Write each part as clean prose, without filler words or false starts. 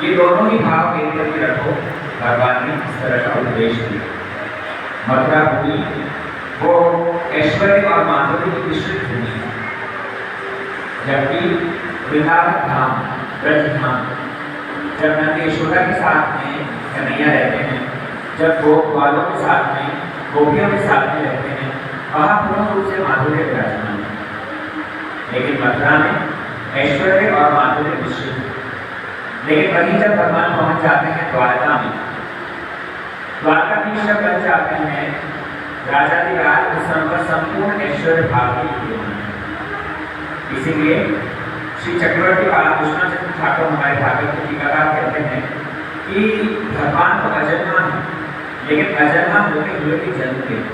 ये दोनों ही भाव एक प्रति रखो। भगवान ने इस तरह का उपदेश दिया। मथुरा भूमि वो ऐश्वर्य और माधुर्य की मिश्रित भूमि है, जबकि वृंदावन धाम, ब्रज धाम, जब नंद यशोदा के साथ में कन्हैया रहते हैं, जब गोप बालों के साथ में, गोपियों के साथ में रहते हैं, वहाँ पूर्ण रूप से माधुर्य विराजमान है। लेकिन मथुरा में ऐश्वर्य और माधुर्य मिश्रित है। लेकिन वहीं जब भगवान पहुंच जाते हैं द्वारका में, द्वारकाधीश जब बन जाते हैं, राजाधिराज उस समय पर संपूर्ण ऐश्वर्य भाव की विद्यमान है। इसीलिए श्री चक्रवर्ती कृष्ण चंद्र ठाकुर हमारे भागवत की टीकाकार कहते हैं कि भगवान तो अजन्मा है, लेकिन अजन्मा होते हुए भी जन्म लेते हैं।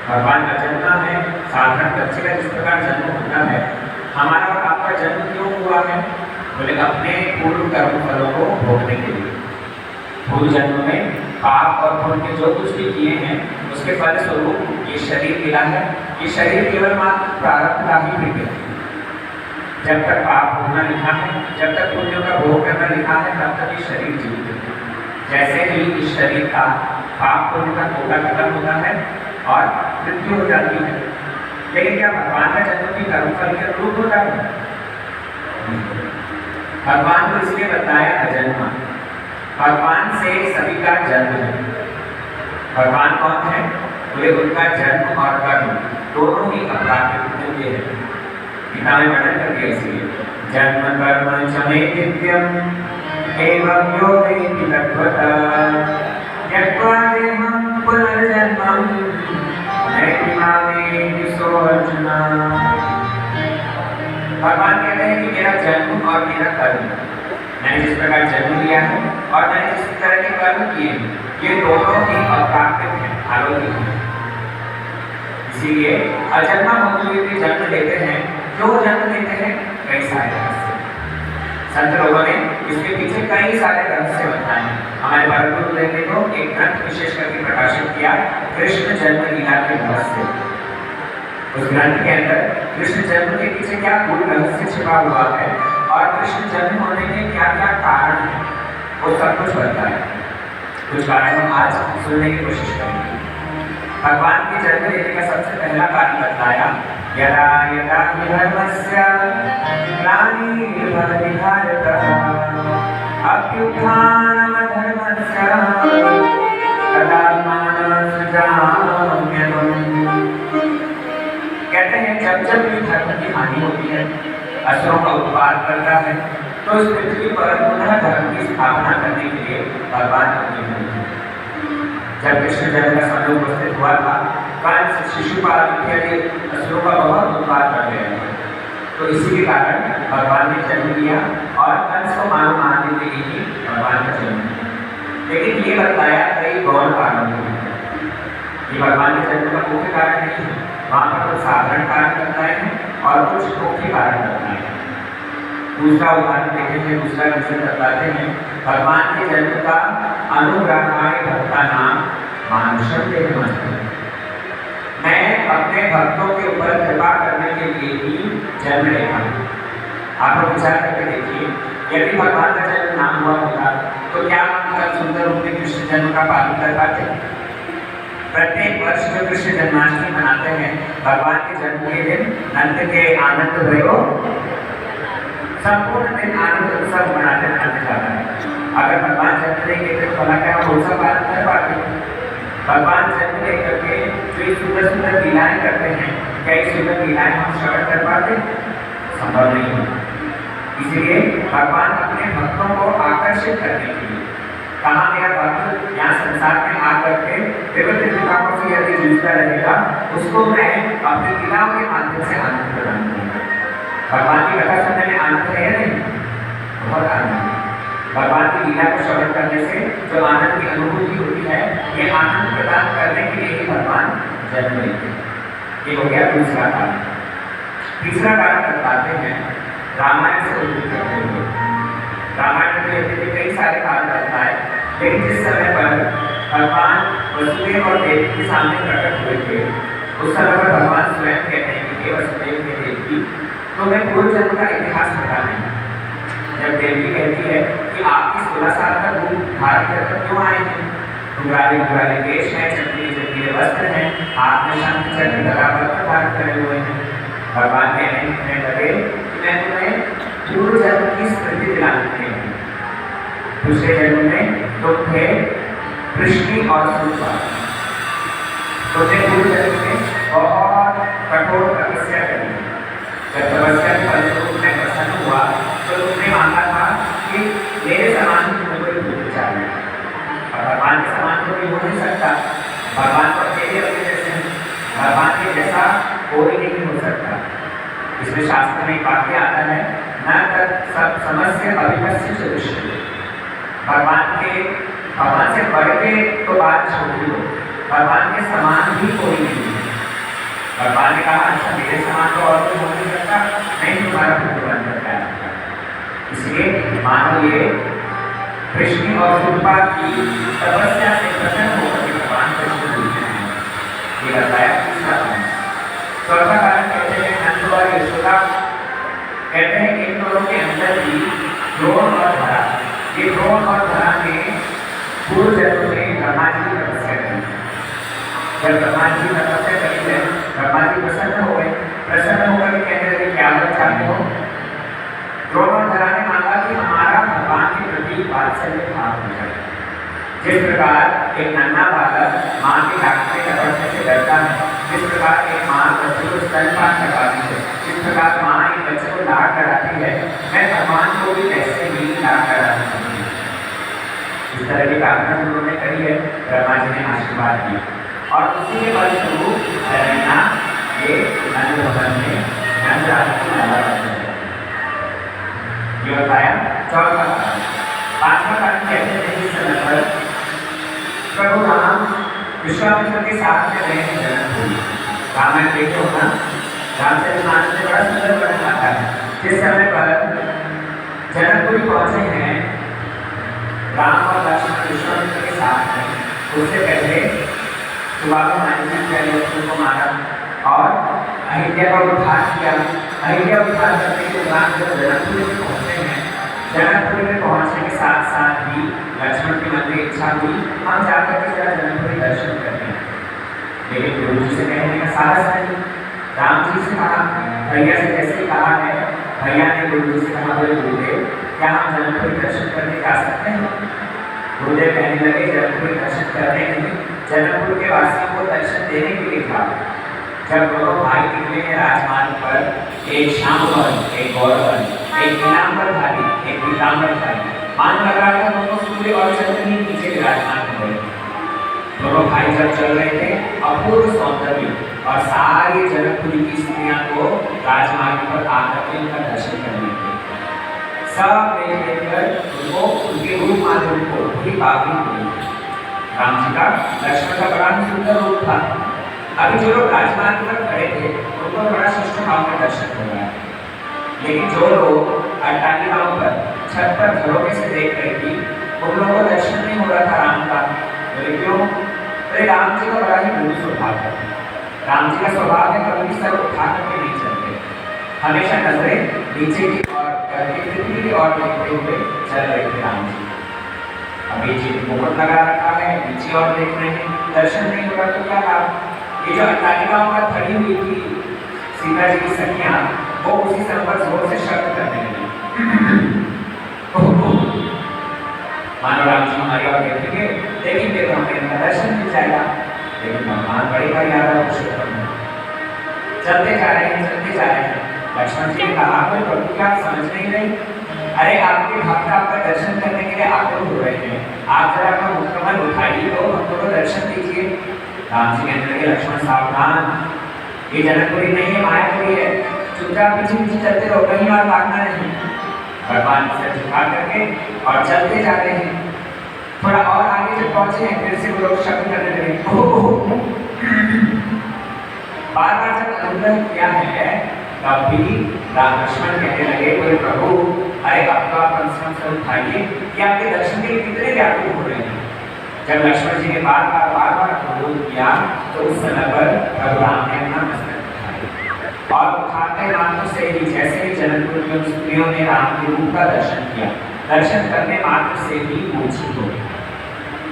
भगवान अजन्मा है, साधारण बच्चे का जिस प्रकार जन्म होता है, हमारा और आपका जन्म क्यों हुआ है? बोले अपने पूर्व कर्म फलों को भोगने के लिए। पूर्व जन्म में पाप और पुण्य जो कुछ भी किए हैं, उसके फल स्वरूप ये शरीर मिला है। ये शरीर केवल मात्र प्रारब्ध का ही है। जब तक पाप भोगना लिखा है, जब तक पुण्यों का भोग करना लिखा है, तब तक ये शरीर जीवित है। जैसे ही इस शरीर का पाप पुण्य का कोटा खत्म होता है और मृत्यु हो जाती है। लेकिन क्या भगवान का जन्म भी कर्मफल के अनुरूप होता है? भगवान को इसलिए बताया अजन्मा। भगवान से सभी का जन्म है। भगवान कौन है? बोले उनका जन्म और कर्म दोनों ही अप्राकृत है। गीता में वर्णन कर दिया इसलिए जन्म कर्म च मे नित्यम एवं यो वेति तत्त्वतः त्यक्त्वा देहं पुनर्जन्मं नैति मामेति सो अर्जुन। भगवान कहते हैं कि मेरा जन्म और मेरा कर्म, मैंने जिस प्रकार जन्म लिया है और मैंने जिस तरह के कर्म किए, ये दोनों ही अप्राकृत हैं, अलौकिक हैं। इसीलिए अजन्मा होते हुए भी जन्म लेते हैं। क्यों जन्म लेते हैं? कई सारे रहस्य। संत लोगों ने इसके पीछे कई सारे रहस्य बताए हैं। हमारे भारत गुरुदेव ने तो एक ग्रंथ विशेष करके प्रकाशित किया, कृष्ण जन्म लीला के रहस्य। उस ग्रंथ के अंदर कृष्ण जन्म के पीछे क्या पूर्ण रहस्य छिपा हुआ है और कृष्ण जन्म होने के क्या क्या कारण है, वो सब कुछ बताया है। कुछ कारण हम आज सुनने की कोशिश करेंगे। भगवान के जन्म लेने का सबसे पहला कारण बताया, यदा यदा हि धर्मस्य ग्लानिर्भवति भारत अभ्युत्थानमधर्मस्य तदात्मानं सृजाम्यहम्। कहते हैं जब जब भी धर्म की हानि होती है, असुरों का उत्पाद करता है, तो इस पृथ्वी पर पुनः धर्म की स्थापना करने के लिए भगवान अवतीर्ण हुए। जब कृष्ण जन्म का समय उपस्थित हुआ था, कंस, शिशुपाल इत्यादि असुरों का बहुत उत्पाद कर रहे थे। तो इसी के कारण भगवान ने जन्म लिया और कंस को मारो मारने के लिए ही भगवान का जन्म लिया। लेकिन ये बताया कई गौण कारणों को। ये भगवान के जन्म का मुख्य कारण नहीं है, वहाँ पर कुछ साधारण कारण बताए हैं और कुछ मुख्य कारण बताए हैं। दूसरा उदाहरण देखेंगे, दूसरा विषय बताते हैं, भगवान के जन्म का अनुग्रहाय भक्ता नाम मानुषम देहमस्तु। मैं अपने भक्तों के ऊपर कृपा करने के लिए ही जन्म लेता हूँ। आप लोग विचार करके देखिए, यदि भगवान का जन्म ना हुआ होता तो क्या हम सुंदर रूप में कृष्ण जन्म का पालन कर पाते? प्रत्येक वर्ष जो कृष्ण जन्माष्टमी मनाते हैं, भगवान के जन्म के दिन नंद के आनंद भयो संपूर्ण दिन आनंद उत्सव मनाते जाता है। अगर भगवान जन्म लेंगे तो भला क्या हम उसका पालन कर पाते? भगवान जन्म लेकर के जो सुंदर सुंदर लीलाएं करते हैं, कई सुंदर लीलाएं हम श्रवण कर पाते? संभव नहीं होता। इसलिए भगवान अपने भक्तों को आकर्षित करने के लिए, कहाँ मेरा भक्त यहाँ संसार में आकर के विभिन्न विकारों से यदि जूझता रहेगा, उसको मैं अपनी लीलाओं के माध्यम से आनंद प्रदान करूँगा। भगवान की कथा सुनने में आनंद है या नहीं? बहुत आनंद है। भगवान की लीला को श्रवण करने से जो आनंद की अनुभूति होती है, ये आनंद प्रदान करने के लिए ही भगवान जन्म लेते हैं। ये हो गया दूसरा कारण। तीसरा कारण बताते हैं रामायण से उल्लेख करते हुए। रामायण में कई सारे कारण बताए, लेकिन जिस समय पर भगवान वसुदेव और देवकी के सामने प्रकट हुए थे, उस समय पर भगवान स्वयं कहते हैं कि हे वसुदेव के देवकी, तो मैं पूर्व जन्म का इतिहास बता दें। जब देवी कहती है कि आपकी 16 साल का रूप धारण कर क्यों आए हैं? घुंघराले घुंघराले केश है, चमकीले चमकीले वस्त्र हैं, हाथ में शंख चक्र गदा पत्र धारण करे हुए हैं। भगवान कहने लगे कि मैं तुम्हें पूर्व जन्म की स्मृति दिलाने के लिए, दूसरे जन्म में तुम थे कृष्ण और सुरपा। तुमने पूर्व जन्म में बहुत कठोर तपस्या करी। जब तपस्या के फलस्वरूप मैं प्रसन्न हुआ तो तुमने मांगा था कि मेरे समान तुम्हें कोई पुत्र चाहिए, और भगवान के समान तो कोई हो नहीं सकता। भगवान तो अकेले अपने जैसे हैं, भगवान के जैसा कोई नहीं हो सकता। इसमें शास्त्र में एक वाक्य आता है, न तत् सब समस्य अभिपस्य च दृश्यते। भगवान से बढ़ के तो बात छोड़ी हो, भगवान के समान भी कोई नहीं है। भगवान ने कहा, अच्छा मेरे समान तो और कोई हो नहीं सकता, नहीं तुम्हारा पुत्र बनकर क्या होगा। इसलिए मानो ये कृष्ण और सुरपा की तपस्या से प्रसन्न होकर के भगवान कृष्ण पूछते हैं। ये बताया तीसरा कारण। चौथा कारण कहते हैं नंद और यशोदा कहते हैं कि इन दोनों के अंदर भी द्रोण और धरा, ये द्रोण और धरा ने पूर्व जन्म में ब्रह्मा जी की तपस्या करी। जब ब्रह्मा जी की तपस्या करी है, ब्रह्मा जी प्रसन्न हो गए। प्रसन्न होकर कहने लगे क्या वर चाहते हो? द्रोण और धरा ने मांगा कि हमारा भगवान के प्रति वात्सल्य भाव हो जाए। जिस प्रकार एक नन्हा बालक माँ के डांटने झपटने से डरता है, जिस प्रकार एक माँ बच्चे को स्तनपान करवाती है, जिस प्रकार माँ एक बच्चे को लाड कराती है, मैं भगवान को भी ऐसे ही लाड कराना चाहती हूँ। इस तरह की प्रार्थना जो उन्होंने करी है, ब्रह्मा जी ने आशीर्वाद दिया और उसी के फलस्वरूप धरना ये नंद भवन में नंद राज की माला बन गई। ये बताया चौथा कारण। पांचवा कारण कहते हैं इस समय पर प्रभु राम विश्वामित्र के साथ में रहे हैं जनकपुरी। रामायण देखो ना, रामचरितमानस में बड़ा सुंदर वर्णन आता है। जिस समय पर जनकपुरी पहुंचे हैं राम और लक्ष्मण विश्वामित्र के साथ में, उससे पहले सुबाहु मानी को मारा और अहिल्या का उद्धार किया। अहिल्या उद्धार करने के बाद जब जनकपुरी में पहुंचे हैं, जनकपुरी में पहुंचने के साथ साथ ही लक्ष्मण की मन में इच्छा हुई हम जाकर के जरा जनकपुरी दर्शन करते हैं। लेकिन गुरु जी से कहने का साहस नहीं। राम जी से कहा, भैया से जैसे कहा है, भैया ने गुरु जी से कहा, बोले गुरुदेव क्या हम जनकपुरी दर्शन करने जा सकते हैं? गुरुदेव कहने लगे जनकपुरी दर्शन करने नहीं, जनकपुर के वासियों को दर्शन देने के लिए था। जब दोनों भाई निकले हैं राजमार्ग पर, एक श्यामवर्ण, एक गौरवर्ण, एक नीलांबरधारी, एक पीतांबरधारी, मान लगा था दोनों सूर्य और चंद्र ही नीचे विराजमान हो गए। दोनों भाई जब चल रहे थे, अपूर्व सौंदर्य और सारी जनकपुरी की स्त्रियां को राजमार्ग पर आकर के उनका दर्शन करने थे। सब देखकर उनको उनके रूप माधुर्य को पूरी बाबरी हुई। राम जी का लक्ष्मण का बड़ा ही सुंदर रूप था। अभी जो लोग राजमार्ग पर खड़े थे उनको बड़ा शिष्ट भाव में दर्शन हो रहा है, लेकिन जो लोग अट्टालिकाओं पर छत पर झरोखे से देख रहे थी उन लोगों को दर्शन नहीं हो रहा था राम का। बोले क्यों? अरे राम जी का बड़ा ही मृदु स्वभाव है। राम जी का स्वभाव है कभी सर उठा करके नहीं चलते, हमेशा नजरें नीचे की ओर पृथ्वी की ओर देखते हुए चल रहे थे राम जी। अभी जी मुकुट लगा रखा है, नीचे और देख रहे हैं, दर्शन नहीं हो रहा तो क्या लाभ? ये जो अट्टालिकाओं पर खड़ी हुई थी सीता जी की सखियां, वो उसी समय पर जोर से शब्द करने लगी। मानो राम जी हमारी ओर देखेंगे, देखेंगे तो हमें इनका दर्शन मिल जाएगा। लेकिन भगवान बड़ी मर्यादा पुरुषोत्तम है, चलते जा रहे हैं, चलते जा रहे हैं। लक्ष्मण जी ने कहा, कोई प्रभु क्या समझ नहीं? अरे आपके भक्त आपका दर्शन करने के लिए आतुर हो रहे हैं, आप जरा अपना मुखकमल उठाइए तो हमको तो दर्शन दीजिए। राम जी कहने लगे, लक्ष्मण सावधान, ये जनकपुरी नहीं है, मायापुरी है, चुपचाप पीछे पीछे चलते रहो, कहीं और भागना नहीं। भगवान सिर झुका करके और चलते जाते हैं। थोड़ा और आगे जब पहुंचे हैं फिर से वो लोग शब्द करने लगे। बार बार जब अनुग्रह किया है तब भी राम लक्ष्मण कहने लगे, बोले प्रभु अरे अब तो आप कंसम से उठाइए कि आपके दर्शन के लिए कितने व्याकुल हो रहे हैं। जब लक्ष्मण जी ने बार बार अनुरोध किया तो उस समय पर प्रभु राम ने अपना मस्तक उठाया और उठा आते मात्र से ही जैसे ही जनकपुर की स्त्रियों ने राम के रूप का दर्शन किया, दर्शन करने मात्र से ही मूर्छित हो गई।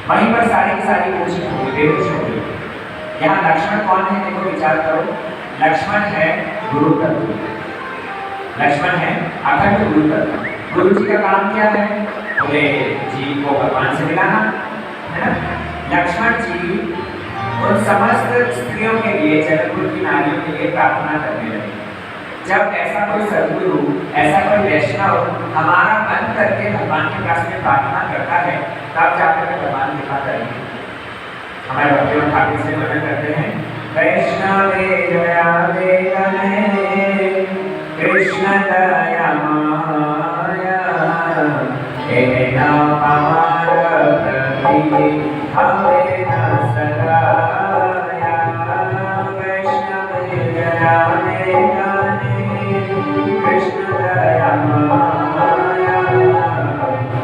वहीं पर सारी की सारी मूर्छित हो गई, बेहोश हो गई। यहाँ लक्ष्मण कौन है, देखो विचार करो। लक्ष्मण है गुरु तत्व, लक्ष्मण है अखंड गुरु तत्व। गुरु जी का काम क्या है, बोले जी को भगवान से मिलाना, है ना। लक्ष्मण जी उन समस्त स्त्रियों के लिए, जनकपुर की नारियों के लिए प्रार्थना करने लगे। जब ऐसा कोई सदगुरु, ऐसा कोई वैष्णव हमारा मन करके भगवान के पास में प्रार्थना करता है, तब जाकर के भगवान कृपा करेंगे। हमारे भक्तियों ठाकुर से वर्णन करते हैं, वैष्णवे दया देवने कृष्ण दया माया, हे नाम हमारा प्रति हमें न सराया। वैष्णवे दया देवने कृष्ण दया माया,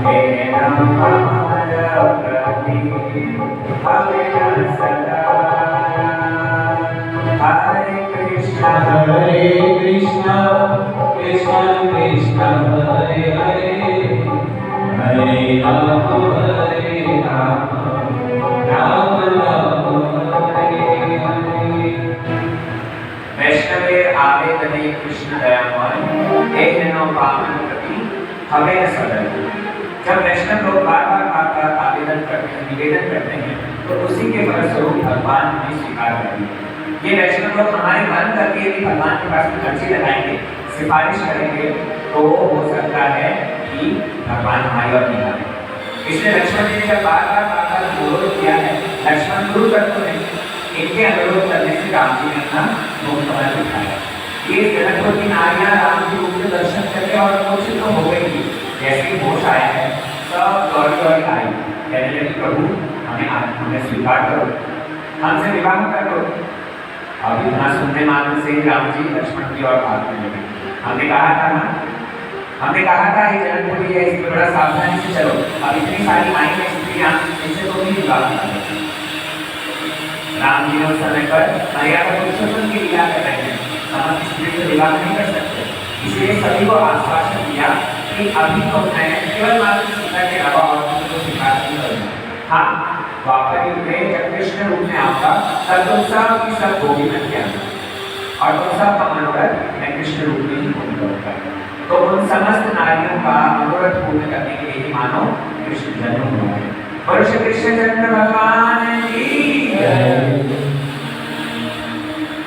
हे नाम हमारा प्रति हमें न सराया। हरे कृष्ण कृष्ण कृष्ण हरे हरे, हरे राम राम राम हरे हरे। वैष्णवे आवेदने कृष्ण दयामय, एक दिनों पावन प्रति हमें न सदय। जब वैष्णव लोग बार बार आवेदन करते हैं, निवेदन करते हैं, तो उसी के फलस्वरूप भगवान हमें स्वीकार करेंगे। ये वैष्णव लोग हमारे मन करके यदि भगवान के पास में अर्जी लगाएंगे, सिफारिश करेंगे, तो हो सकता है कि भगवान हमारी ओर निगाह करें। इसलिए लक्ष्मण जी ने जब बार बार अनुरोध किया है, लक्ष्मण गुरु तत्व है, इनके अनुरोध करने से राम जी ने अपना मुख कमल उठाया। ये जनकपुर की नारियां राम के रूप में दर्शन करके और मूर्छित तो हो गई थी। जैसे ही होश आया है, सब दौड़ी दौड़ी आई, कहने लगी प्रभु हमें स्वीकार करो, हमसे विवाह कर लो। अब इतना सुनने मात्र से राम जी लक्ष्मण की ओर भागने लगे। हमने कहा था ना, हमने कहा था ये जनकपुरी है, इसमें बड़ा सावधानी से चलो। अब इतनी सारी आई है स्त्रियां, इनसे तो नहीं विवाह करना। राम जी ने उस समय पर मर्यादा पुरुषोत्तम की लीला कर रहे हैं, समस्त स्त्री से विवाह नहीं कर सकते। इसलिए सभी को आश्वासन दिया कि अभी तो मैं केवल मात्र सीता के अलावा और किसी को स्वीकार नहीं करूंगा। हाँ, द्वापर युग में जब कृष्ण रूप में आऊंगा, तब तुम सब की सब भोगी बन के आना, और तुम सब का मनोरथ मैं कृष्ण रूप में ही पूर्ण करूंगा। तो उन समस्त नारियों का मनोरथ पूर्ण करने के लिए ही मानो कृष्ण जन्म हुआ है। पुरुष कृष्ण जन्म भगवान की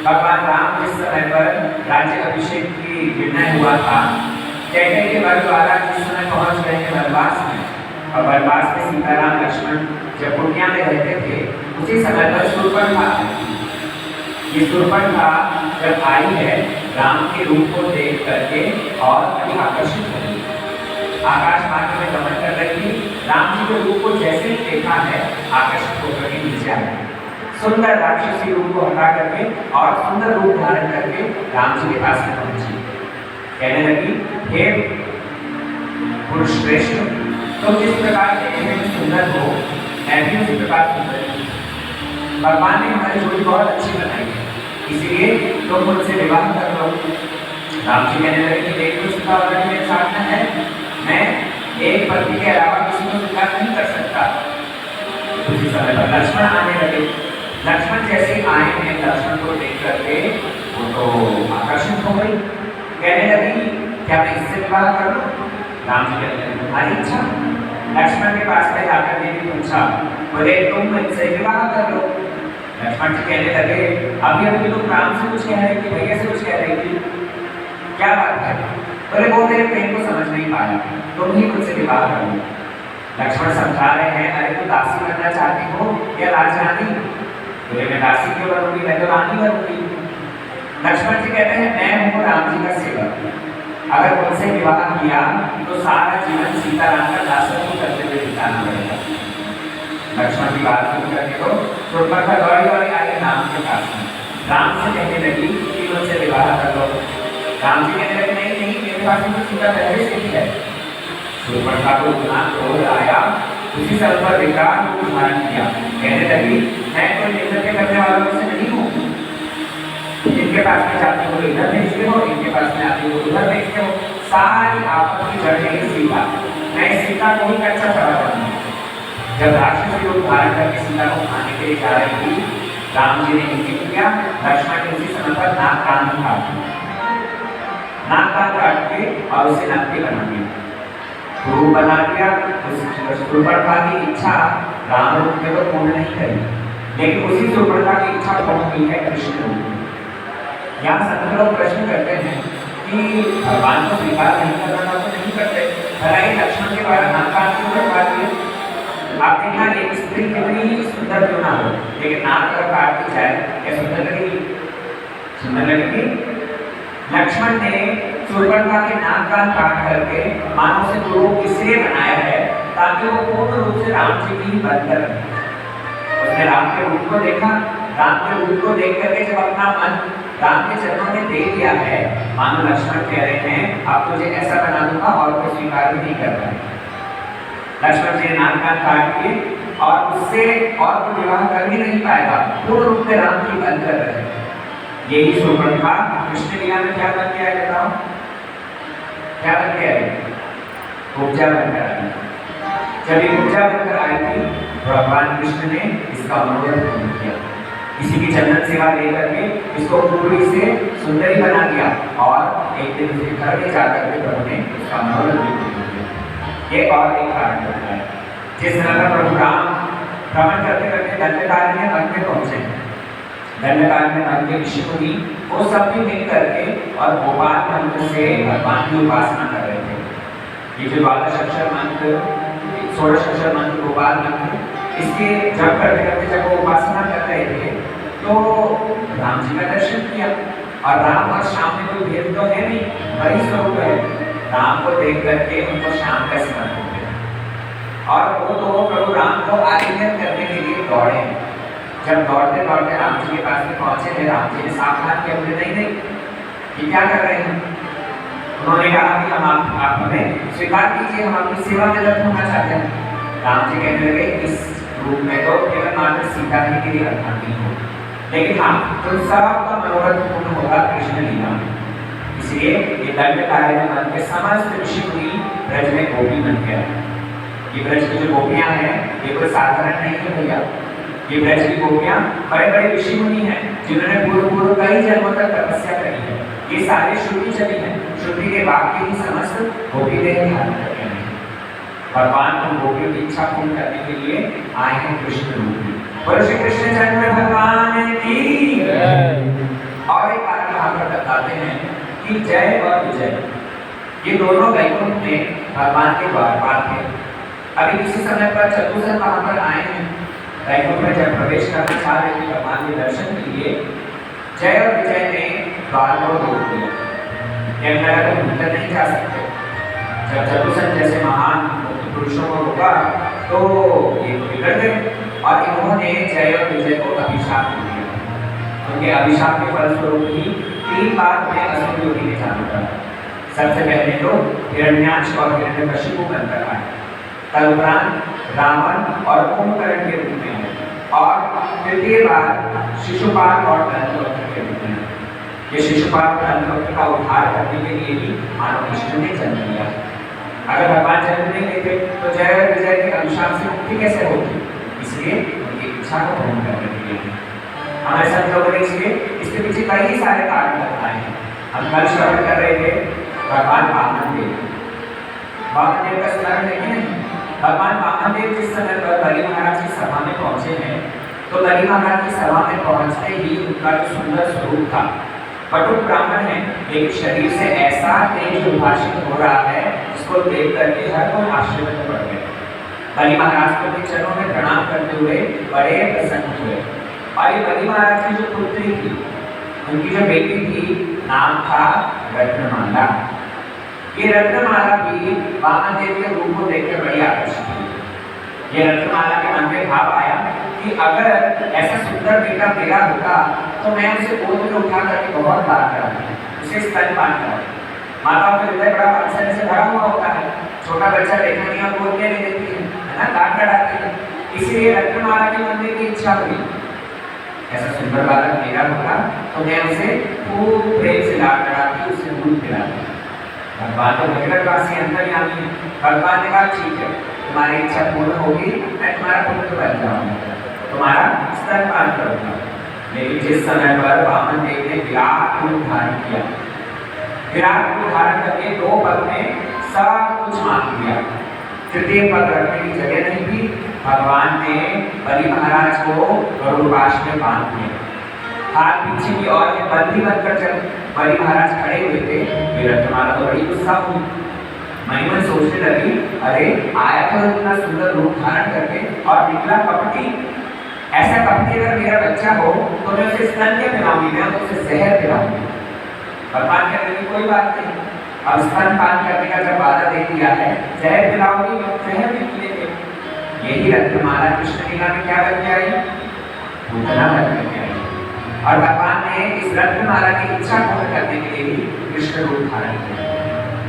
भगवान राम जिस समय पर राज्य अभिषेक की निर्णय हुआ था, कैकेयी के वर द्वारा जिस समय पहुंच गए थे वनवास में, और वनवास में सीताराम लक्ष्मण जब कुटिया में रहते थे, उसी समय पर शूर्पणखा ये शूर्पणखा जब आई है, राम के रूप को देख करके और बड़ी आकर्षित हो गई, आकाश मार्ग में गमन कर रही थी। राम जी के रूप को जैसे ही देखा है, आकर्षित होकर के नीचे आ गई। सुंदर राक्षसी रूप को हटा करके और सुंदर रूप धारण करके राम जी के पास में पहुंची। कहने लगी, हे पुरुष श्रेष्ठ, तुम जिस प्रकार देखने में सुंदर हो, मैं भी उसी प्रकार सुंदर हूँ। भगवान ने हमारी जोड़ी बहुत अच्छी बनाई है, इसलिए तुम मुझसे विवाह कर लो। राम जी कहने लगे कि एक तो सीता ऑलरेडी मेरे साथ में है, मैं एक पति के अलावा किसी को स्वीकार नहीं कर सकता। उसी समय पर लक्ष्मण आने लगे। लक्ष्मण जैसे आए हैं, लक्ष्मण को देख करके वो तो आकर्षित हो गई। कहने लगी, क्या मैं इससे विवाह कर लूं? राम जी कहने लगे, तुम्हारी इच्छा। लक्ष्मण के पास में जाकर ने भी पूछा, बोले तुम इनसे विवाह कर लो। लक्ष्मण जी कहने लगे, अभी अभी तुम राम से कुछ कह रही थी, भैया से कुछ कह रही थी, क्या बात है? बोले वो मेरे प्रेम को समझ नहीं पाया, तुम ही मुझसे विवाह कर लो। लक्ष्मण समझा रहे हैं, अरे तू दासी बनना चाहती हो या राजरानी? बोले मैं दासी क्यों बनूंगी, मैं तो रानी बनूंगी। लक्ष्मण जी कहते हैं, मैं हूँ राम जी का सेवक, अगर मुझसे विवाह किया तो सारा जीवन सीताराम का दासत्व करते हुए बिताना पड़ेगा। लक्ष्मण की बात सुन करके तो शूर्पणखा दौड़ी दौड़ी आई राम के पास में, राम से कहने लगी कि मुझसे विवाह कर लो। राम जी कहने लगे, नहीं नहीं, मेरे पास में सीता पहले से ही है। शूर्पणखा को इतना क्रोध आया, उसी समय पर विकराल रूप धारण किया। कहने लगी, मैं कोई नृत्य करने वालों से नहीं हूँ, जिनके इनके पास में जाते हो इधर देखते हो, इनके पास में आते हो उधर देखते हो, सारी आपस की जड़ है सीता। मैं सीता को ही कच्चा चढ़ा दूंगा। जब राक्षसी रूप धारण करके सीता को खाने के लिए जा रही थी, राम जी ने इंगित किया, लक्ष्मण ने उसी समय पर नाक कान काट के और उसे नक्की बना दिया, रूप बना दिया। उस शूर्पणखा की इच्छा राम रूप में तो पूर्ण नहीं करी, लेकिन उसी शूर्पणखा की इच्छा पूर्ण की है कृष्ण रूप में। यहाँ संत लोग प्रश्न करते हैं कि भगवान को स्वीकार नहीं करना तो नहीं करते, भलाई लक्ष्मण के द्वारा नाक कान क्यों कटवा दिए? आप देखना एक स्त्री कितनी सुंदर क्यों ना हो, लेकिन नाक अगर काट दी जाए क्या सुंदर लगेगी? सुंदर लगेगी? लक्ष्मण ने शूर्पणखा के नाक कान काट करके मानव से रूप इसलिए बनाया है ताकि वो पूर्ण रूप से राम जी की बनकर रहे। उसने राम के रूप को देखा, राम के रूप को देख करके जब अपना मन राम के चरणों में दे दिया है, मानो लक्ष्मण कह रहे हैं अब तुझे ऐसा बना दूंगा और कोई स्वीकार भी नहीं कर पाएगा। लक्ष्मण जी नाक कान काट के और उससे और कोई विवाह कर ही नहीं पाएगा, पूर्ण रूप में राम की बनकर रहे। यही शूर्पणखा कृष्ण लीला में क्या बन गया है बताओ? क्या बन गया है? उपजा बनकर आई। जब ये उपजा बनकर आई थी, भगवान कृष्ण ने इसका मनोरथ पूर्ण किया। इसी की चंदन सेवा लेकर के इसको पूरी से सुंदरी बना दिया और एक दिन उसके घर में जाकर के प्रभु ने उसका मनोरथ भी पूर्ण किया। ये और एक कारण होता है। जिस तरह का प्रभु राम भ्रमण करते करते दंडकारण्य वन में पहुंचे, दंडकारण्य वन के ऋषि मुनि वो सब भी मिल करके और गोपाल मंत्र से भगवान की उपासना कर रहे थे। ये जो 12 अक्षर मंत्र, 16 अक्षर मंत्र, गोपाल मंत्र, इसके जब करते करते जब वो उपासना कर रहे थे तो राम जी का दर्शन किया। और राम और श्याम में कोई भेद तो है नहीं, वही स्वरूप है। राम को देख करके उनको श्याम का स्मरण हो गया और वो तो प्रभु राम को आलिंगन करने के लिए दौड़े। जब दौड़ते दौड़ते राम जी के पास में पहुंचे थे, राम जी ने सावधान किया, बोले नहीं नहीं ये क्या कर रहे हैं? उन्होंने कहा कि हम आप हमें स्वीकार कीजिए, हम आपकी सेवा में रत होना चाहते हैं। राम जी कहने लगे इस रूप में तो केवल मात्र सीता ही के लिए अर्धांगी हो, लेकिन हाँ तुम सबका मनोरथ पूर्ण होगा कृष्ण लीला में। इसलिए ये दंडकारण्य वन के समस्त ऋषि मुनि ब्रज में गोपी बन गया। ये ब्रज की जो गोपियां हैं ये कोई साधारण नहीं है भैया। ये ब्रज की गोपियां बड़े बड़े ऋषि मुनि हैं जिन्होंने पूर्व कई जन्मों तक तपस्या करी है। ये सारे श्रुति चली है, श्रुति के वाक्य ही समस्त गोपी देह धारण करते हैं। भगवान उन गोपियों की इच्छा पूर्ण करने के लिए आए हैं कृष्ण रूप में। बोलो श्री कृष्ण जन्म भगवान की। और एक कारण यहाँ पर बताते हैं कि जय और विजय ये दोनों वैकुंठ में भगवान के द्वारपाल थे। अभी किसी समय पर चतुर्सन वहां पर आए हैं, वैकुंठ में जब प्रवेश करना चाह रहे थे भगवान के दर्शन के लिए, जय और विजय ने द्वार को रोक दिया। भीतर नहीं जा सकते। जब चतुर्सन जैसे महान पुरुषों को रोका तो ये बिगड़ गए और इन्होंने जय और विजय को अभिशाप दिया। उनके अभिशाप के फलस्वरूप ही 3 बार उन्हें असुर योनि में जाना पड़ा। सबसे पहले तो हिरण्याक्ष और हिरण्यकशिपु बनकर आए, तदुपरांत रावण और कुंभकर्ण के रूप में आए और तृतीय बार शिशुपाल और दंतवक्र के रूप में आए। ये शिशुपाल और दंतवक्र का उद्धार करने के लिए ही मानव कृष्ण ने जन्म लिया। अगर भगवान जन्म नहीं लेते तो जय और विजय के अभिशाप से मुक्ति कैसे होती? इसलिए उनकी इच्छा को पूर्ण करने के लिए हमारे साथ लोगों ने इसलिए इसके पीछे कई सारे कारण बताए हैं। हम कल श्रवण कर रहे थे भगवान वामन देव। वामन देव का स्मरण है कि नहीं? भगवान वामन देव जिस समय पर बलि महाराज की सभा में पहुंचे हैं तो बलि महाराज की सभा में पहुंचते ही उनका जो सुंदर स्वरूप था, पटुक ब्राह्मण है लेकिन शरीर से ऐसा तेज उद्भाषित हो रहा है जिसको देख करके हर कोई आश्चर्य में पड़ गए। बलि महाराज को अपने चरणों में प्रणाम करते हुए बड़े प्रसन्न हुए। और ये बलि महाराज की जो पुत्री थी, उनकी जो बेटी थी, नाम था रत्नमाला। ये रत्नमाला भी वामन देव के रूप को देखकर बड़ी आकर्षित हुई। ये रत्नमाला के मन में भाव आया कि अगर ऐसा सुंदर बेटा मेरा होता तो मैं उसे गोद में उठा करके बहुत लाड कराती, उसे स्तनपान कराती। माताओं का हृदय बड़ा वात्सल्य से भरा हुआ होता है, छोटा बच्चा देखा नहीं आप गोद में नहीं देती है ना, लाड कराती है। इसीलिए रत्नमाला के मन में की इच्छा हुई ऐसा सुंदर बालक मेरा होता तो मैं उसे खूब प्रेम से लाड लड़ाती, उसे दूध पिलाती। भगवान तो भगवतवासी अंतर्यामी। भगवान ने कहा ठीक है, तुम्हारी इच्छा पूर्ण होगी, मैं तुम्हारा पुत्र बन जाऊंगा, तुम्हारा स्तनपान करूंगा। लेकिन जिस समय पर वामन देव ने विराट रूप धारण किया, विराट रूप धारण करके 2 पग में सब कुछ मांग लिया, तृतीय पग रखने की जगह नहीं थी। भगवान ने बलि महाराज को गरुड़पाश में बांध दिया, हाथ पीछे की ओर में बंदी बनकर जब बलि महाराज खड़े हुए थे, विरत्माला तो बड़ी गुस्सा हुई। महिमन सोचने लगी, अरे आया तो इतना सुंदर रूप धारण करके और निकला कपटी। ऐसा कपटी अगर मेरा बच्चा हो तो मैं उसे स्तन क्या पिलाऊंगी, मैं तो उसे जहर पिलाऊंगी। भगवान कहते हैं कोई बात नहीं, अब स्तनपान करने का जब वादा दे दिया है, जहर पिलाओगी जहर निकलेंगे। यही रत्नमाला कृष्ण लीला में क्या बन के आई, पूतना बन के आई। और भगवान ने इस रत्नमाला की इच्छा पूर्ण करने के लिए ही कृष्ण रूप धारण किया।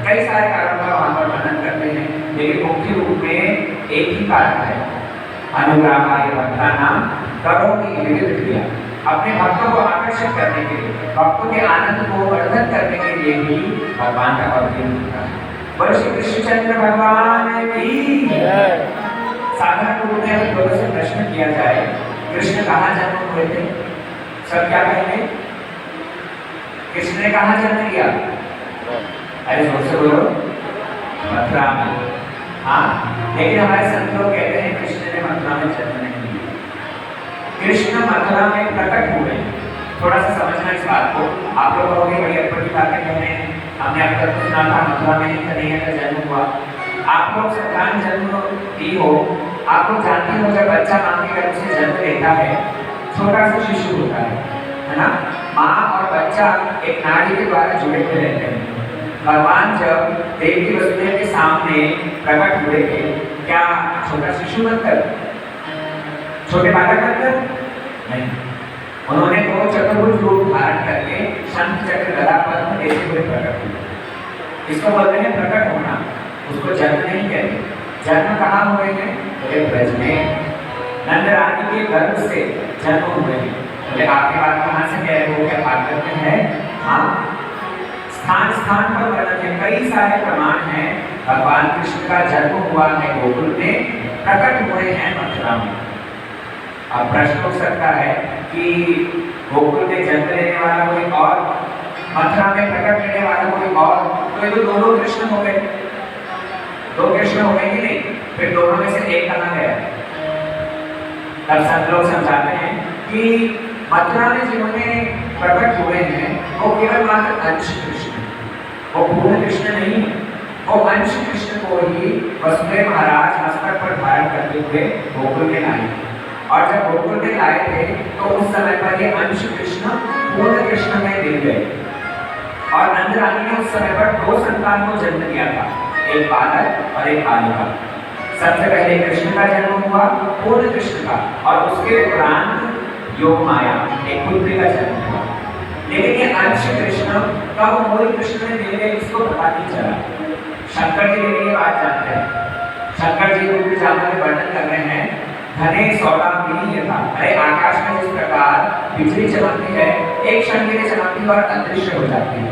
कई सारे कारणों का वहां पर वर्णन करते हैं, लेकिन मुख्य रूप में एक ही कारण है, अनुग्रहाय भक्तानां करोमि विविध क्रिया। अपने भक्तों को आकर्षित करने के लिए, भक्तों के आनंद को वर्धन करने के लिए ही भगवान का अवतार होता है। बोलो श्री कृष्णचंद्र भगवान की जय। साधारण रूप में लोगों से प्रश्न किया जाए, कृष्ण कहाँ जन्म हुए थे, सब क्या कहेंगे, कृष्ण ने कहाँ जन्म लिया, अरे जोर से बोलो, मथुरा में। हाँ, लेकिन हमारे संत लोग कहते हैं कृष्ण ने मथुरा में जन्म नहीं लिया, कृष्ण मथुरा में प्रकट हुए। थोड़ा सा समझना इस बात को। आप लोग कहोगे बड़ी अटपटी बातें कह रहे हैं, हमने अब तक सुना था मथुरा में ही कन्हैया का जन्म हुआ। आप लोग संतान जन्म की हो, आप लोग जानते हो जब बच्चा मां के गर्भ से जन्म लेता है, छोटा सा शिशु होता है ना, माँ और बच्चा एक नाड़ी के द्वारा जुड़े हुए रहते हैं। भगवान जब देवी वसुदेव के सामने प्रकट हुए थे, क्या छोटा शिशु बनकर, छोटे बालक बनकर नहीं, उन्होंने 2 चतुर्भुज रूप धारण करके शंख चक्र गदा पद्म देते हुए प्रकट हुए। इसको बोलते हैं प्रकट होना, उसको जन्म नहीं कहते। जन्म कहाँ हुए हैं, बोले ब्रज में, नंद रानी के गर्भ से जन्म हुए हैं। बोले आपकी बात कहाँ से कह रहे हो, क्या भागवत में है? हाँ, स्थान स्थान पर वर्णन है, कई सारे प्रमाण हैं। भगवान कृष्ण का जन्म हुआ है गोकुल में, प्रकट हुए हैं मथुरा में। अब प्रश्न हो सकता है कि गोकुल में जन्म लेने वाला कोई और, मथुरा में प्रकट लेने वाला कोई और, तो ये तो दोनों कृष्ण हो गए, 2 कृष्ण हो गए कि नहीं, फिर दोनों में से एक कहाँ गया? तब सब लोग समझाते हैं कि मथुरा में जिन्होंने प्रकट हुए हैं वो केवल मात्र अंश कृष्ण, वो पूर्ण कृष्ण नहीं, वो अंश कृष्ण को ही वसुदेव महाराज मस्तक पर धारण करते हुए गोकुल में लाए। और जब गोकुल में लाए थे तो उस समय पर ये अंश कृष्ण पूर्ण कृष्ण में मिल गए। और नंद रानी ने उस समय पर 2 संतान को जन्म दिया था, एक बालक और एक बालिका। सबसे पहले कृष्ण का जन्म हुआ, पूर्ण कृष्ण का, और उसके उपरांत योग माया एक पुत्री का जन्म हुआ। लेकिन ये अंश कृष्ण कब मूल कृष्ण में मिल गए इसको पता नहीं चला। शंकर जी ये बात जानते हैं। शंकर जी रूप में वर्णन कर रहे हैं, घने सौदामिनी था। अरे आकाश में जिस प्रकार बिजली चमकती है, एक क्षण के लिए चमकती और अदृश्य हो जाती है,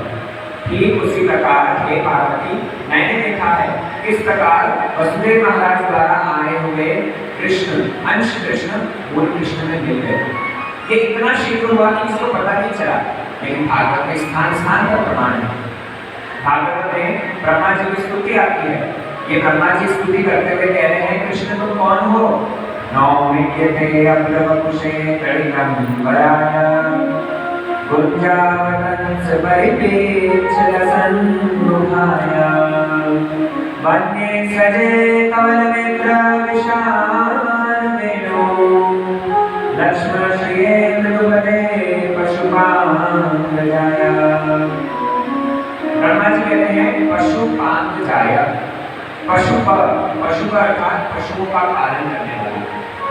ठीक उसी प्रकार हे पार्वती, मैंने देखा है किस प्रकार वसुदेव महाराज द्वारा आए हुए कृष्ण, अंश कृष्ण मूल कृष्ण में मिल गए। ये इतना शीघ्र हुआ कि इसको पता नहीं चला। लेकिन भागवत में स्थान स्थान पर प्रमाण है। भागवत में ब्रह्मा जी की स्तुति आती है। ये ब्रह्मा जी स्तुति करते हुए कह रहे हैं, कृष्ण तुम कौन हो? नौ विद्यते अब्रवपुषे तडितं वराय गुंजावतंस परिपेक्षलसन्मुखाय वन्ये सजे कमलमित्र विशालवेणो लक्ष्मणश्रिये मृदुपदे पशुपांगजाय। ब्रह्मा जी कहते हैं पशुपांगजाय, पशु का अर्थात पशुओं का पालन करने वाला,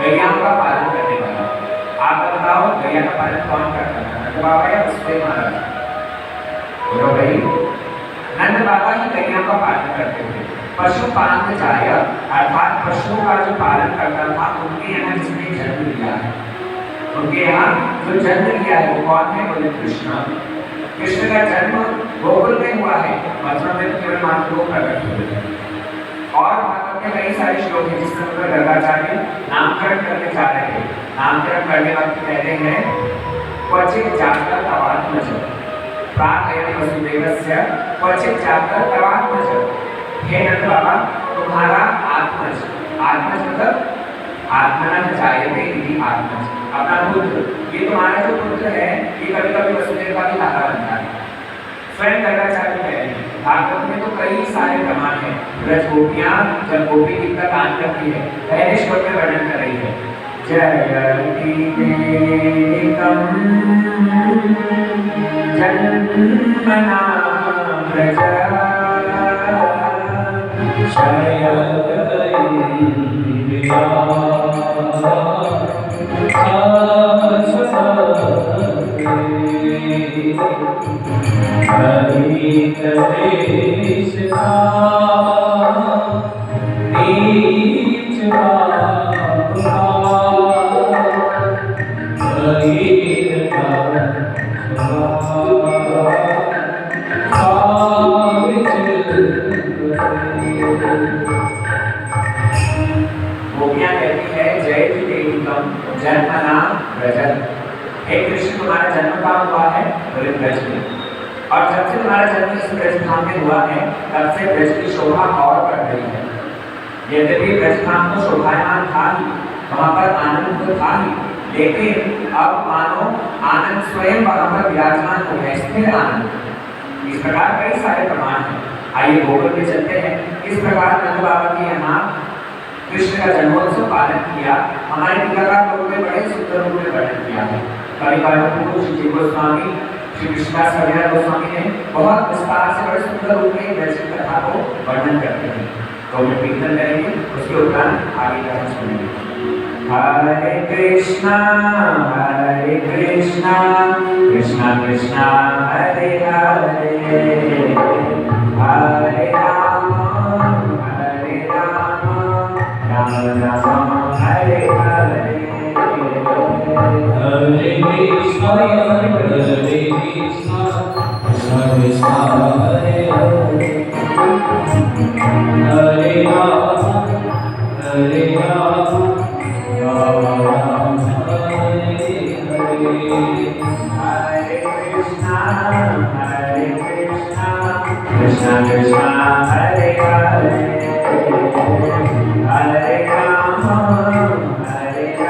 गैयाओं का पालन करने वाला। आप बताओ गैया का पालन कौन करता था, नंद बाबा या वसुदेव महाराज? बोलो भाई, नंद बाबा ही गैया का पालन करते थे। पशुपांगजाय अर्थात पशुओं का जो पालन करता था, उनके यहाँ जिसने जन्म लिया है। उनके यहाँ जो जन्म लिया है वो कौन है? बोले कृष्ण। कृष्ण का जन्म गोकुल में हुआ है, मथुरा में तो केवल मात्र वो प्रकट हुए। और भागवत में कई सारे श्लोक हैं जिस समय गर्गाचार्य नामकरण करने जा रहे थे। नामकरण करने वक्त कहते हैं क्वचित जागृत अवात्मज प्रागयन वसुदेवस्य क्वचित जागृत अवात्मज। हे नंद बाबा, तुम्हारा आत्मज, आत्मज मतलब आत्मना जायते इति आत्मज, अपना पुत्र, ये तुम्हारा जो पुत्र है ये कभी कभी वसुदेव का भी दादा बनता है। स्वयं गर्गाचार्य कह रहे हैं। भागवत में तो कई सारे प्रमाण हैं। ब्रज गोपियां जब गोपी गीत का गान करती है, पहले श्लोक में वर्णन कर रही है जयति देकम जन्मना ब्रज गोपियां कहती है जय देवीकम जन्मना ब्रज। हे कृष्ण, तुम्हारा जन्म कहाँ हुआ है? बोले ब्रज में। और जब से तुम्हारा जन्म इस ब्रज धाम में हुआ है तब से ब्रज की शोभा और बढ़ गई है। यद्यपि ब्रज धाम तो शोभायमान था ही, वहाँ पर आनंद तो था ही, लेकिन अब मानो आनंद स्वयं वहाँ पर विराजमान हो गया, स्थिर आनंद। इस प्रकार कई सारे प्रमाण हैं। आइए गोकुल में चलते हैं। इस प्रकार नंद बाबा के यहाँ कृष्ण का जन्मोत्सव पालन किया। हमारे टीकाकार लोगों ने बड़े सुंदर रूप में वर्णन किया है। कवि बालक श्री गोस्वामी, श्री कृष्णदास कविराज गोस्वामी ने बहुत विस्तार से बड़े सुंदर रूप में दर्शन कथा को वर्णन करते हैं। तो हम कीर्तन करेंगे, उसके उपरांत आगे का हम सुनेंगे। हरे कृष्णा कृष्णा कृष्णा हरे हरे, हरे राम राम राम हरे हरे, हरे कृष्णा कृष्णा कृष्णा हरे हरे, हरे राम राम राम हरे हरे, हरे कृष्णा कृष्णा कृष्णा हरे हरे, हरे राम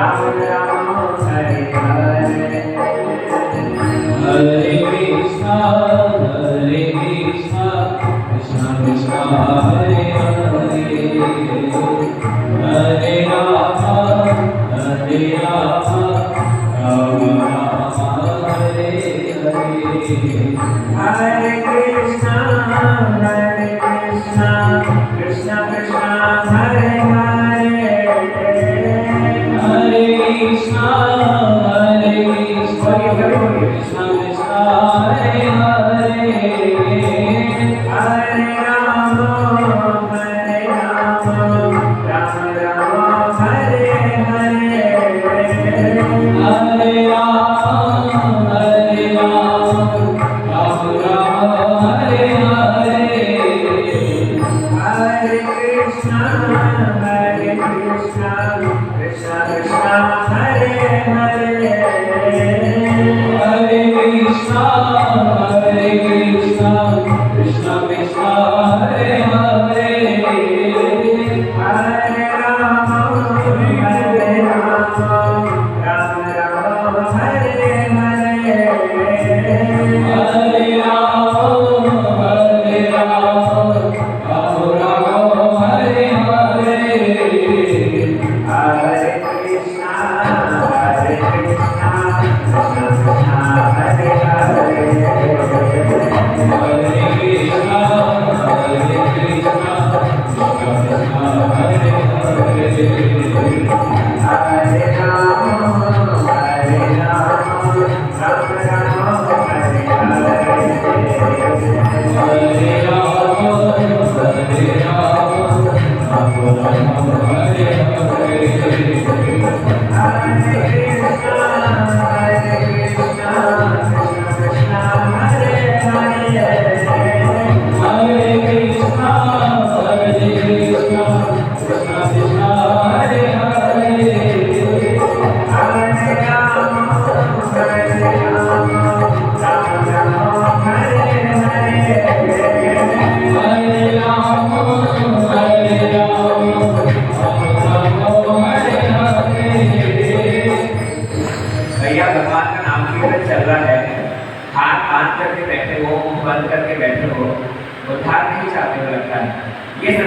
राम राम हरे हरे, हरे कृष्णा कृष्णा कृष्णा हरे हरे, हरे राम राम राम हरे हरे, हरे कृष्णा कृष्णा कृष्णा हरे हरे, हरे कृष्णा कृष्णा कृष्णा हरे हरे, हरे राम राम राम हरे हरे, हरे राम राम राम हरे हरे, हरे कृष्णा कृष्णा कृष्णा हरे हरे, हरे कृष्णा कृष्णा कृष्णा हरे हरे, हरे राम राम राम हरे हरे, हरे राम राम हरे हरे, हरे कृष्णा कृष्णा कृष्णा हरे हरे,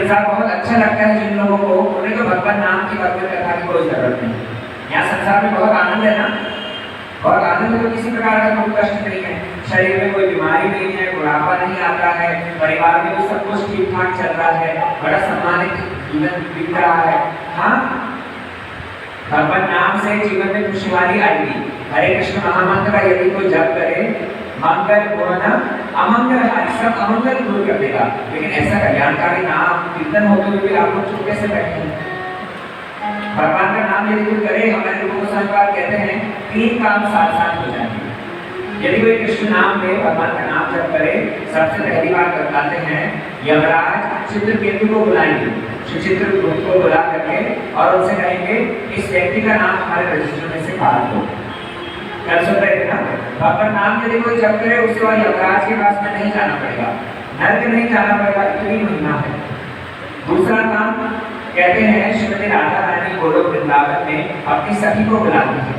संसार बहुत अच्छा लगता है जिन लोगों को, उन्हें तो भगवान नाम की भगवत कथा की कोई जरूरत नहीं। यहाँ संसार में बहुत आनंद है ना, और आनंद में तो किसी प्रकार का कोई कष्ट नहीं है, शरीर में कोई बीमारी नहीं है, बुढ़ापा नहीं आता है, परिवार में भी सब कुछ ठीक ठाक चल रहा है, बड़ा सम्मानित जीवन बीत रहा है। हाँ, भगवान नाम से जीवन में खुशहाली आएगी। हरे कृष्ण महामंत्र का यदि कोई जप करे, मंगल पूर्ण अमंगल हानि, सब अमंगल दूर कर देगा। लेकिन ऐसा कल्याणकारी नाम कीर्तन होते हुए भी आप लोग चुपके से बैठे हैं। भगवान का नाम यदि कोई करे, हमारे लोगों को संस्कार कहते हैं 3 काम साथ साथ हो जाएंगे। यदि कोई कृष्ण नाम ले, भगवान का नाम जप करे, सबसे पहली बात बताते हैं, यमराज चित्रकेतु को बुलाएंगे, चित्रकूट को बुला करके और उनसे कहेंगे इस व्यक्ति का नाम हमारे रजिस्टर में से काट दो। कल सुन रहे थे ना, भगवान नाम यदि कोई जप करे, उसके बाद यमराज के पास में नहीं जाना पड़ेगा, नरक नहीं जाना पड़ेगा, इतनी महिमा है। दूसरा काम कहते हैं, श्रीमती राधा रानी गोलोक वृंदावन में अपनी सखी को बुलाती है।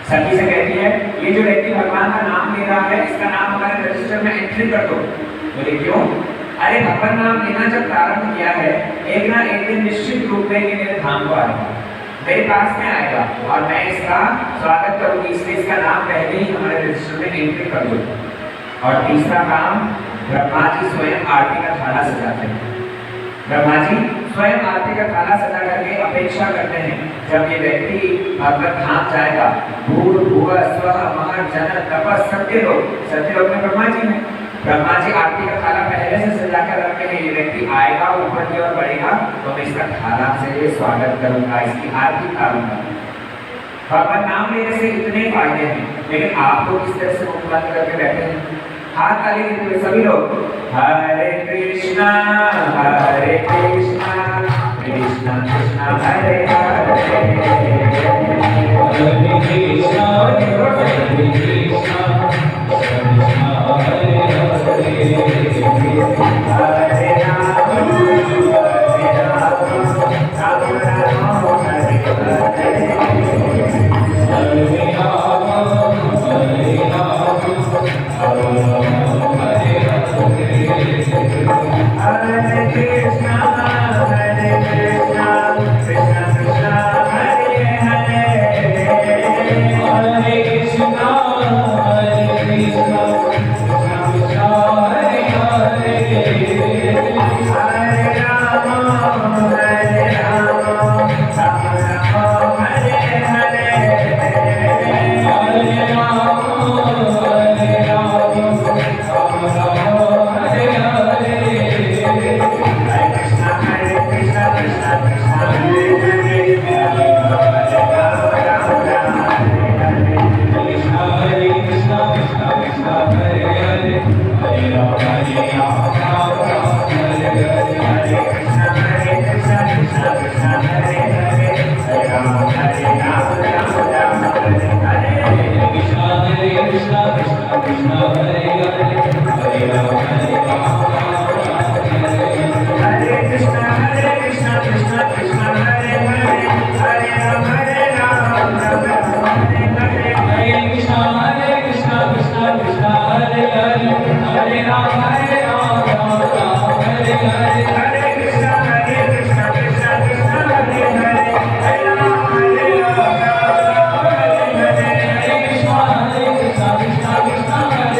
सखी से कहती है, ये जो व्यक्ति भगवान का नाम ले रहा है, इसका नाम हमारे रजिस्टर में एंट्री कर दो। बोले क्यों? अरे भगवान नाम लेना जब प्रारंभ किया है, एक ना एक दिन निश्चित रूप में ये मेरे धाम को आएगा, मेरे पास में आएगा और मैं इसका स्वागत करूंगी, इसलिए इसका नाम पहले ही हमारे रजिस्टर में एंट्री कर दो। और तीसरा काम, ब्रह्मा जी स्वयं आरती का थाला सजाते हैं। ब्रह्मा जी स्वयं आरती का थाला सजा करके अपेक्षा करते हैं, जब ये व्यक्ति भगवत धाम जाएगा। भूर भुवः स्वः महर् जन तपः सत्यलोक में ब्रह्मा जी हैं। ब्रह्मा जी आरती का थाला पहले से सजा कर रखते हैं, ये व्यक्ति आएगा, ऊपर की ओर बढ़ेगा तो मैं इसका थाला से स्वागत करूंगा, इसकी आरती करूंगा। भगवान नाम लेने से इतने फायदे हैं, लेकिन आप लोग इस तरह से मुख बंद करके बैठे हैं। हाथ ताली देते हुए सभी लोग हरे कृष्णा कृष्णा कृष्णा हरे हरे, हरे कृष्णा हरे कृष्णा कृष्णा हरे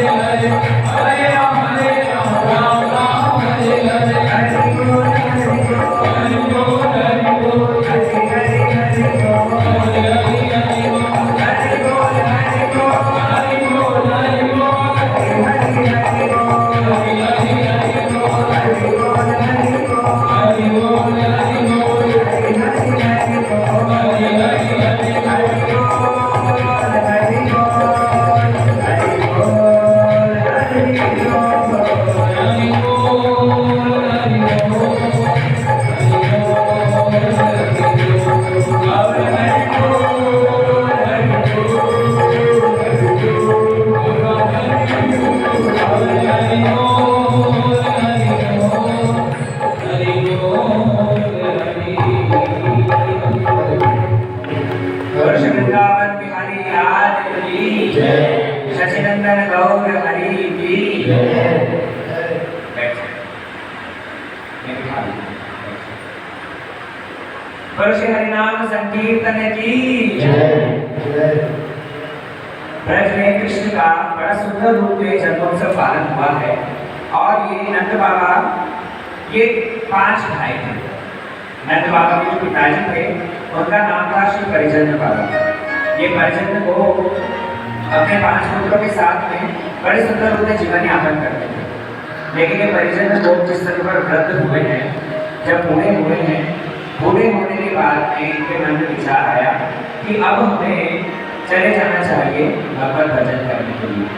हरे, हरे राम हरे राम राम राम हरे हरे, हरे बोलो श्री हरिनाम संकीर्तन की जय। ब्रज में कृष्ण का बड़ा सुंदर रूप में जन्मोत्सव पालन हुआ है। और ये नंद बाबा, ये 5 भाई थे। नंद बाबा के जो पिताजी थे उनका नाम था श्री परिजन बाबा। ये परिजन को अपने 5 पुत्रों के साथ में बड़े सुंदर रूप में जीवन यापन करते थे। लेकिन ये परिजन लोग जिस तरह पर वृद्ध हुए हैं, जब बूढ़े हुए हैं, बूढ़े होने के बाद में इनके मन में विचार आया कि अब हमें चले जाना चाहिए भगवत भजन करने के लिए।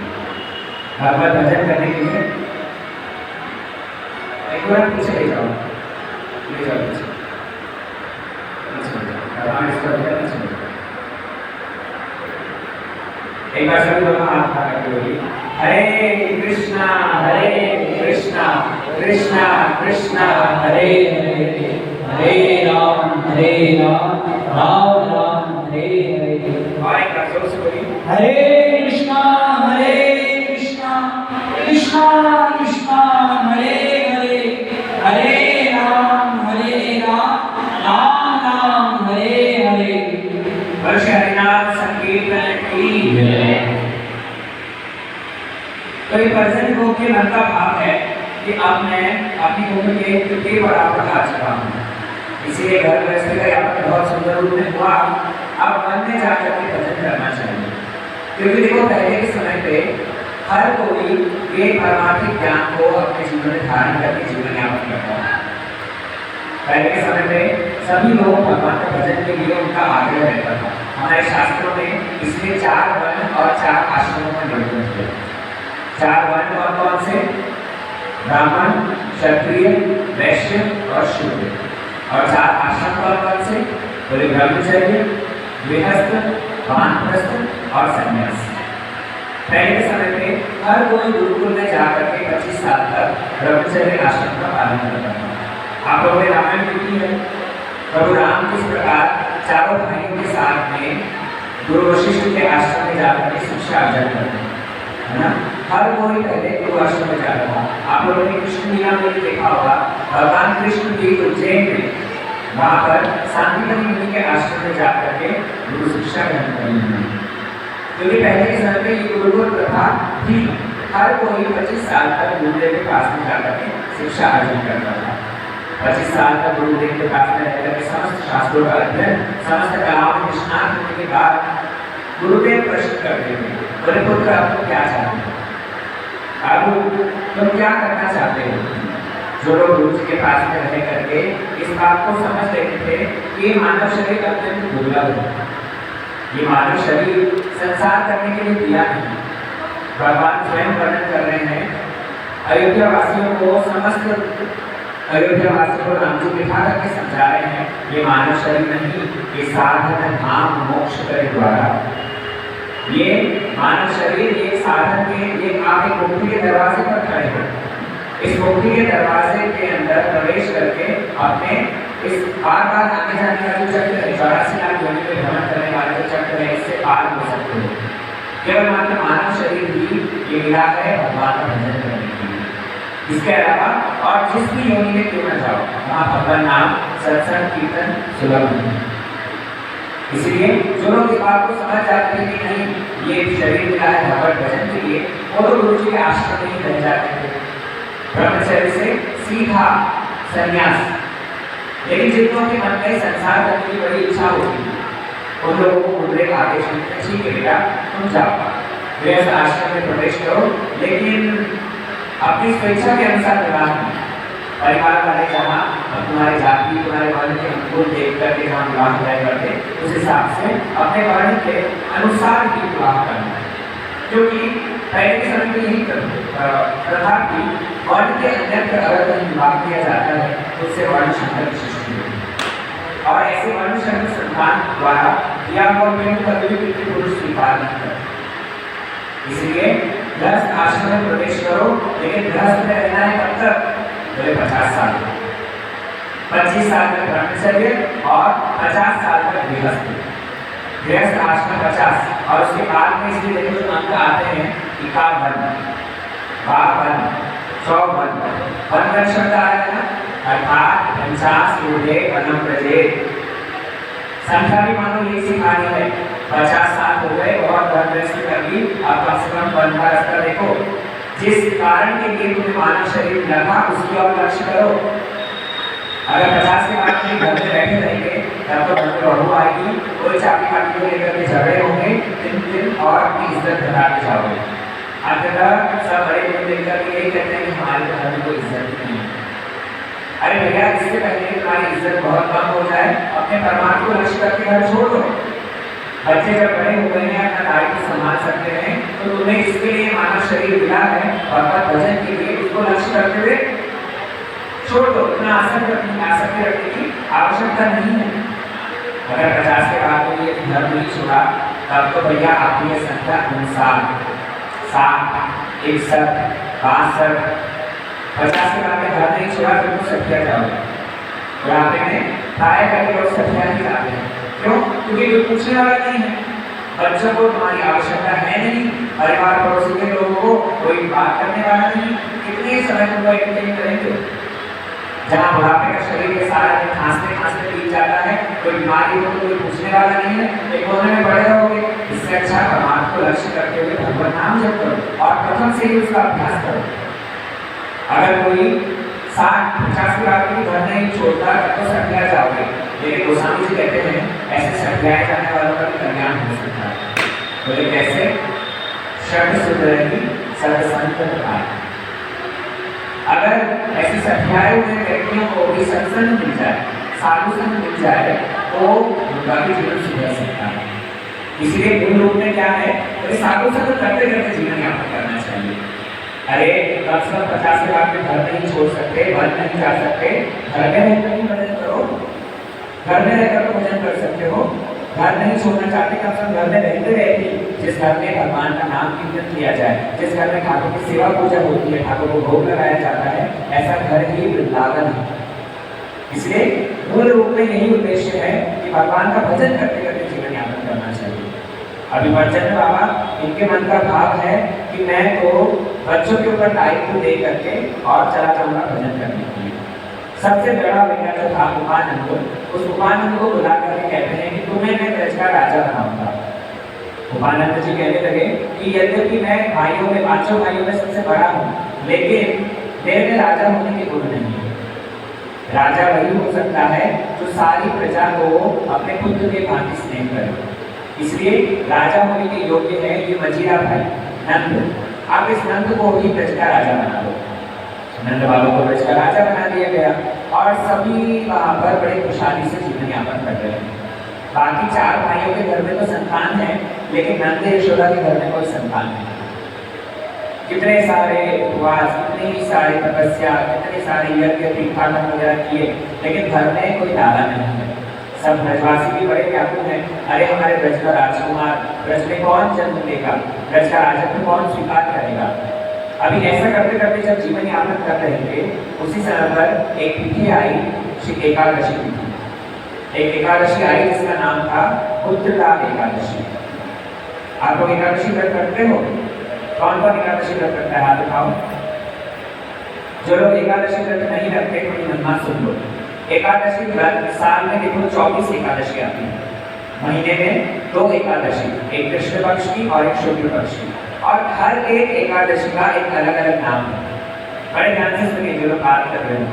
भगवत भजन करने के लिए एक बार पीछे ले जाओ, ले जाओ पीछे, एक बार सभी दोनों हाथ खड़ा करके बोलिए हरे कृष्णा कृष्णा कृष्णा हरे हरे, हरे राम राम राम हरे हरे। और एक बार जोर से बोलिए हरे कृष्णा कृष्णा कृष्णा हरे हरे, हरे राम राम राम हरे हरे। वर्ष हरिनाम संकीर्तन की जय। तो ये भजन को के मन का भाव है कि अब मैं अपनी उम्र के तृतीय बराबर आ चुका हूँ, इसीलिए घर गृहस्थी का यापन बहुत सुंदर रूप में हुआ। अब मन में जाकर के भजन करना चाहिए, क्योंकि देखो पहले के समय पे हर कोई ये परमार्थिक ज्ञान को अपने जीवन में धारण करके जीवन यापन करता है। पहले के समय में सभी लोग भगवान के भजन के लिए उनका आग्रह रहता था। हमारे शास्त्रों में इसलिए 4 वर्ण और 4 आश्रमों का निर्णय किया। 4 वर्ण कौन कौन से? ब्राह्मण, क्षत्रिय, वैश्य और शूद्र। और 4 आश्रम कौन कौन से? बोले ब्रह्मचर्य, गृहस्थ, वानप्रस्थ और सन्यास। पहले के समय में हर कोई गुरुकुल में जाकर के 25 साल तक ब्रह्मचर्य आश्रम का पालन करता था। आप लोगों ने रामायण लिखी है, प्रभु राम किस प्रकार चारों भाइयों के साथ में गुरु वशिष्ठ के आश्रम में जाकर के शिक्षा अर्जन करते हैं ना। हर कोई पहले गुरु आश्रम में जाता था। आप लोगों ने कृष्ण लीला में भी देखा होगा, भगवान कृष्ण की उज्जैन में वहां पर शांतिमती मुनि के आश्रम में जाकर के गुरु शिक्षा ग्रहण करनी है। क्योंकि पहले के समय में ये गुरुकुल प्रथा थी, हर कोई 25 साल तक गुरुदेव के पास में जाकर के शिक्षा अर्जन करता था। 25 साल तक गुरुदेव के पास में रहकर के समस्त शास्त्रों का अध्ययन, समस्त कलाओं में निष्णात होने के बाद गुरुदेव प्रश्न करते थे, बोले पुत्र आप तो क्या चाहते हो, अब तुम क्या करना चाहते हो? जो लोग गुरु जी के पास में रह करके इस बात को समझ लेते थे कि ये मानव शरीर अत्यंत दुर्लभ है, ये मानव शरीर संसार करने के लिए दिया नहीं। भगवान स्वयं वर्णन कर रहे हैं, अयोध्या वासियों को राम जी बिठा करके समझा रहे हैं, ये मानव शरीर नहीं, ये साधन धाम मोक्ष के द्वारा। ये मानव शरीर एक साधन के आप एक मुक्ति के दरवाजे पर खड़े हो, इस मुक्ति के दरवाजे के अंदर प्रवेश करके अपने इस बार बार आने जाने का जो चक्र है, 84 लाख योनि में भ्रमण करने वाला जो चक्र है, इससे पार हो सकते हो। केवल मात्र मानव शरीर ही ये मिला है भगवान का भजन करने के लिए। इसके अलावा और जिस भी योनि में क्यों न जाओ, वहाँ भगवान नाम सत्संग कीर्तन सुलभ है। इसलिए जो लोग इस बात को समझ जाते हैं कि नहीं ये शरीर मिला है भगवत भजन के लिए, वो लोग गुरु जी के आश्रम में ही रह जाते थे, ब्रह्मचर्य से सीधा संन्यास। लेकिन जिन के मन में संसार करने की बड़ी इच्छा होती है, उन लोगों को गुरुदेव आदेश देते हैं, ठीक है बेटा तुम जाओ गृहस्थ आश्रम में प्रवेश करो, लेकिन अपनी स्वेच्छा के अनुसार विवाह नहीं। परिवार वाले जहाँ तुम्हारे जाति तुम्हारे वर्ण के अनुकूल देख करके जहाँ विवाह तय करते, उस हिसाब से अपने वर्ण के अनुसार ही विवाह करना है। क्योंकि पहले के समय में यही प्रथा की, वर्ण के अन्यत्र अगर कहीं विवाह किया जाता है तो उससे वर्ण संकट की सृष्टि होती है, और ऐसे वर्ण संकट संतान द्वारा या कभी भी पुरुष स्वीकार नहीं करते। इसलिए गृहस्थ आश्रम में प्रवेश करो, लेकिन गृहस्थ में रहना है कब तक? बोले 50 साल, 25 साल तक ब्रह्मचर्य और 50 साल तक गृहस्थ। गृहस्थ आश्रम 50, और उसके बाद में इसलिए देखो जो अंक आते हैं 51, 52, 54 वन शब्द आ रहा है ना, अर्थात 50 ऊर्ध्वे वनम प्रजेत, संख्या भी मानो यही सिखानी है। 50 साल हो गए और घर गृहस्थी कर ली, अब कम से कम वन का रास्ता देखो। जिस कारण के लिए तुम्हें मानव शरीर मिला था उसकी ओर लक्ष्य करो। अगर 50 के बाद भी घर में बैठे रहेंगे तब तो घर में बहू आएगी, कोई चाबी काटी को लेकर के झगड़े होंगे दिन और अपनी इज्जत घटाते जाओगे। अंततः सब बड़े लोग लेकर के यही कहते हैं कि हमारे घर में कोई इज्जत नहीं है। अरे भैया, इससे पहले कि तुम्हारी इज्जत बहुत कम हो जाए, अपने परमात्मा को लक्ष्य करके घर छोड़ दो। बच्चे जब बड़े हो गए हैं, अपना दायित्व संभाल सकते हैं, तो तुम्हें जिसके लिए मानव शरीर मिला है भगवत भजन के लिए, उसको लक्ष्य करते हुए छोड़ दो। इतना आसक्ति रखने की आवश्यकता नहीं है। अगर 50 के बाद में ये घर नहीं छोड़ा तब तो भैया आपकी ये संख्या 59, 60, 61, 62, 50 के बाद में घर नहीं छोड़ा फिर तो सत्या जाओगे। बुढ़ापे में प्राय करके लोग सत्या नहीं जाते हैं। क्यों? क्योंकि कोई पूछने वाला नहीं है। बच्चों को तुम्हारी आवश्यकता है नहीं, परिवार पड़ोसी के लोगों को कोई बात करने वाला नहीं, कितने समय तुमको एंटरटेन करेंगे। जहाँ बुढ़ापे का शरीर के सारा दिन खांसते खांसते बीत जाता है, कोई बीमारी हो तो कोई पूछने वाला नहीं है, एक कोने में पड़े रहोगे। इससे अच्छा परमात्मा को लक्ष्य करते हुए भगवान नाम जप करो और प्रथम से ही उसका अभ्यास करो। अगर कोई 60-50 के बाद भी घर नहीं छोड़ता तब तो सत्या जाओगे। लेकिन गोस्वामी जी कहते हैं ऐसे सत्याए जाने वालों का भी कल्याण हो सकता है। बोले कैसे? शब्द सुध रहेगी सर्वसंत प्रकार। अगर ऐसे सत्याए हुए व्यक्तियों को भी सत्संग मिल जाए, साधु संग मिल जाए, तो उनका भी जीवन सुधर सकता है। इसलिए मूल रूप में क्या है? तो साधु संग करते करते जीवन यापन करना चाहिए। अरे कम से कम 50 के बाद में घर नहीं छोड़ सकते, वन नहीं जा सकते, घर में रहकर भी भजन करो। घर में रहकर तो भजन कर सकते हो। घर नहीं छोड़ना चाहते, कम से कम घर में रहते रहते जिस घर में भगवान का नाम कीर्तन किया जाए, जिस घर में ठाकुर की सेवा पूजा होती है, ठाकुर को भोग लगाया जाता है, ऐसा घर ही वृंदावन है। इसलिए मूल रूप में यही उद्देश्य है कि भगवान का भजन करते करते जीवन यापन करना चाहिए। अभी बच्चन बाबा, इनके मन का भाव है कि मैं तो बच्चों के ऊपर दायित्व दे करके और चला जाऊंगा भजन करने के लिए। सबसे बड़ा बेटा जो था उपानंद, उस उपानंद को बुला करके कहते हैं कि तुम्हें मैं ब्रज का राजा बनाऊंगा। उपानंद जी कहने लगे कि यद्यपि मैं भाइयों में 5 भाइयों में सबसे बड़ा हूँ, लेकिन मेरे में राजा होने के गुण नहीं है। राजा वही हो सकता है जो सारी प्रजा को अपने पुत्र के भांति स्नेह करे। इसलिए राजा होने के योग्य है ये मजीरा भाई नंद। आप इस नंद को ही ब्रज का राजा बना दो। नंद बाबा को ब्रज का राजा बना दिया गया और सभी वहाँ पर बड़े खुशहाली से जीवन यापन कर रहे हैं। बाकी 4 भाइयों के घर में तो संतान है, लेकिन नंद यशोदा के घर में कोई संतान नहीं। कितने सारे उपवास, कितनी सारी तपस्या, कितने सारे यज्ञ तीर्थाटन वगैरह किए, लेकिन घर में कोई दादा नहीं है। सब ब्रजवासी भी बड़े व्याकुल हैं। अरे हमारे ब्रज का राजकुमार, ब्रज में कौन जन्म लेगा, ब्रज का राजत्व कौन स्वीकार करेगा। अभी ऐसा करते करते जब जीवन यापन कर रहे थे, उसी समय पर एक तिथि आई, श्री एकादशी तिथि। एक एकादशी आई जिसका नाम था पुत्रलाभ एकादशी। आप लोग एकादशी व्रत करते हो? कौन कौन एकादशी व्रत करता है हाथ उठाओ। जो लोग एकादशी व्रत नहीं रखते थोड़ी मनना सुन लो। एकादशी व्रत साल में देखो 24 एकादशी आती है। महीने में 2 एकादशी, एक कृष्ण पक्ष की और एक शुक्ल पक्ष की, और हर एक एकादशी का एक अलग अलग नाम है। बड़े ध्यान से सुनिए जो लोग बात कर रहे हो।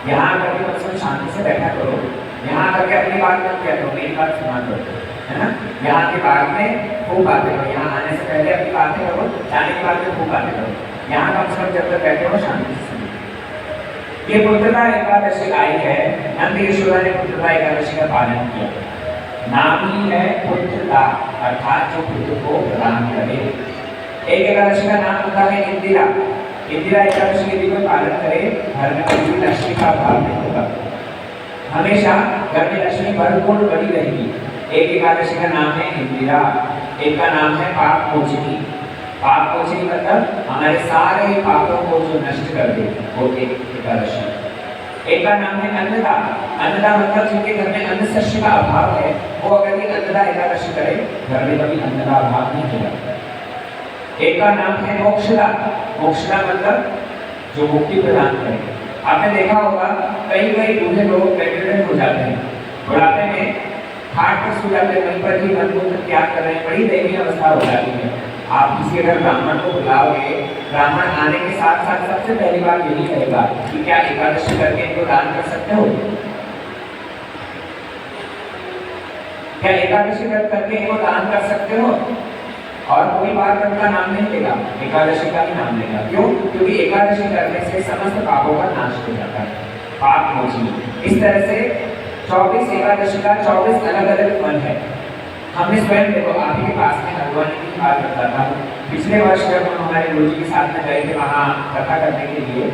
यहाँ करके बस शांति से बैठा करो, यहाँ करके अपनी बात मत किया करो, मेरी बात सुना करो, है ना। यहाँ के बाद में खूब बातें करो, यहाँ आने से पहले अपनी बातें करो, जाने के बाद में खूब बातें करो। यहाँ कम से कम जब तक बैठे हो शांति से सुनिए। ये पुत्रदा एकादशी आई है, नंद यशोदा ने पुत्रदा एकादशी का पालन किया। नाम ही है पुत्रदा, अर्थात जो पुत्र को प्रदान करे। एक एकादशी का नाम होता है इंदिरा। इंदिरा एकादशी यदि कोई पालन करे, घर में कभी लक्ष्मी का अभाव नहीं होगा, हमेशा घर में लक्ष्मी भरपूर बनी रहेगी। एक एकादशी का नाम है इंदिरा, एक का नाम है पाप मोचनी। पाप मोचनी मतलब हमारे सारे पापों को जो नष्ट कर दे, वो एक एकादशी। एक का नाम है अन्नदा। अन्नदा मतलब जिनके घर में अन्न शस्य का अभाव है, वो अगर ये अन्नदा एकादशी करे, घर में कभी अन्न का अभाव नहीं होगा। एक का नाम है मोक्षदा। मोक्षदा मतलब जो मुक्ति प्रदान करे। आपने देखा होगा कई बूढ़े लोग बेडरिडन हो जाते हैं, बुढ़ापे में खाट पर सो जाते हैं, वहीं पर ही मलमूत्र त्याग कर रहे हैं, बड़ी दयनीय अवस्था हो जाती है। आप किसी अगर ब्राह्मण को बुलाओगे, ब्राह्मण आने के साथ साथ सबसे पहली बात यही कहेगा कि क्या एकादशी करके इनको दान कर सकते हो? क्या एकादशी व्रत करके इनको दान कर सकते हो? और कोई बार व्रत का नाम नहीं लेगा, एकादशी का ही नाम लेगा। क्यों? क्योंकि एकादशी करने से समस्त पापों का नाश हो जाता है, पाप मोची। इस तरह से 24 एकादशी का 24 अलग अलग फल है। हमने स्वयं देखो, आप ही के पास में हल्द्वानी की बात करता था, पिछले वर्ष जब हम हमारे गुरु जी के साथ में गए थे वहाँ कथा करने के लिए,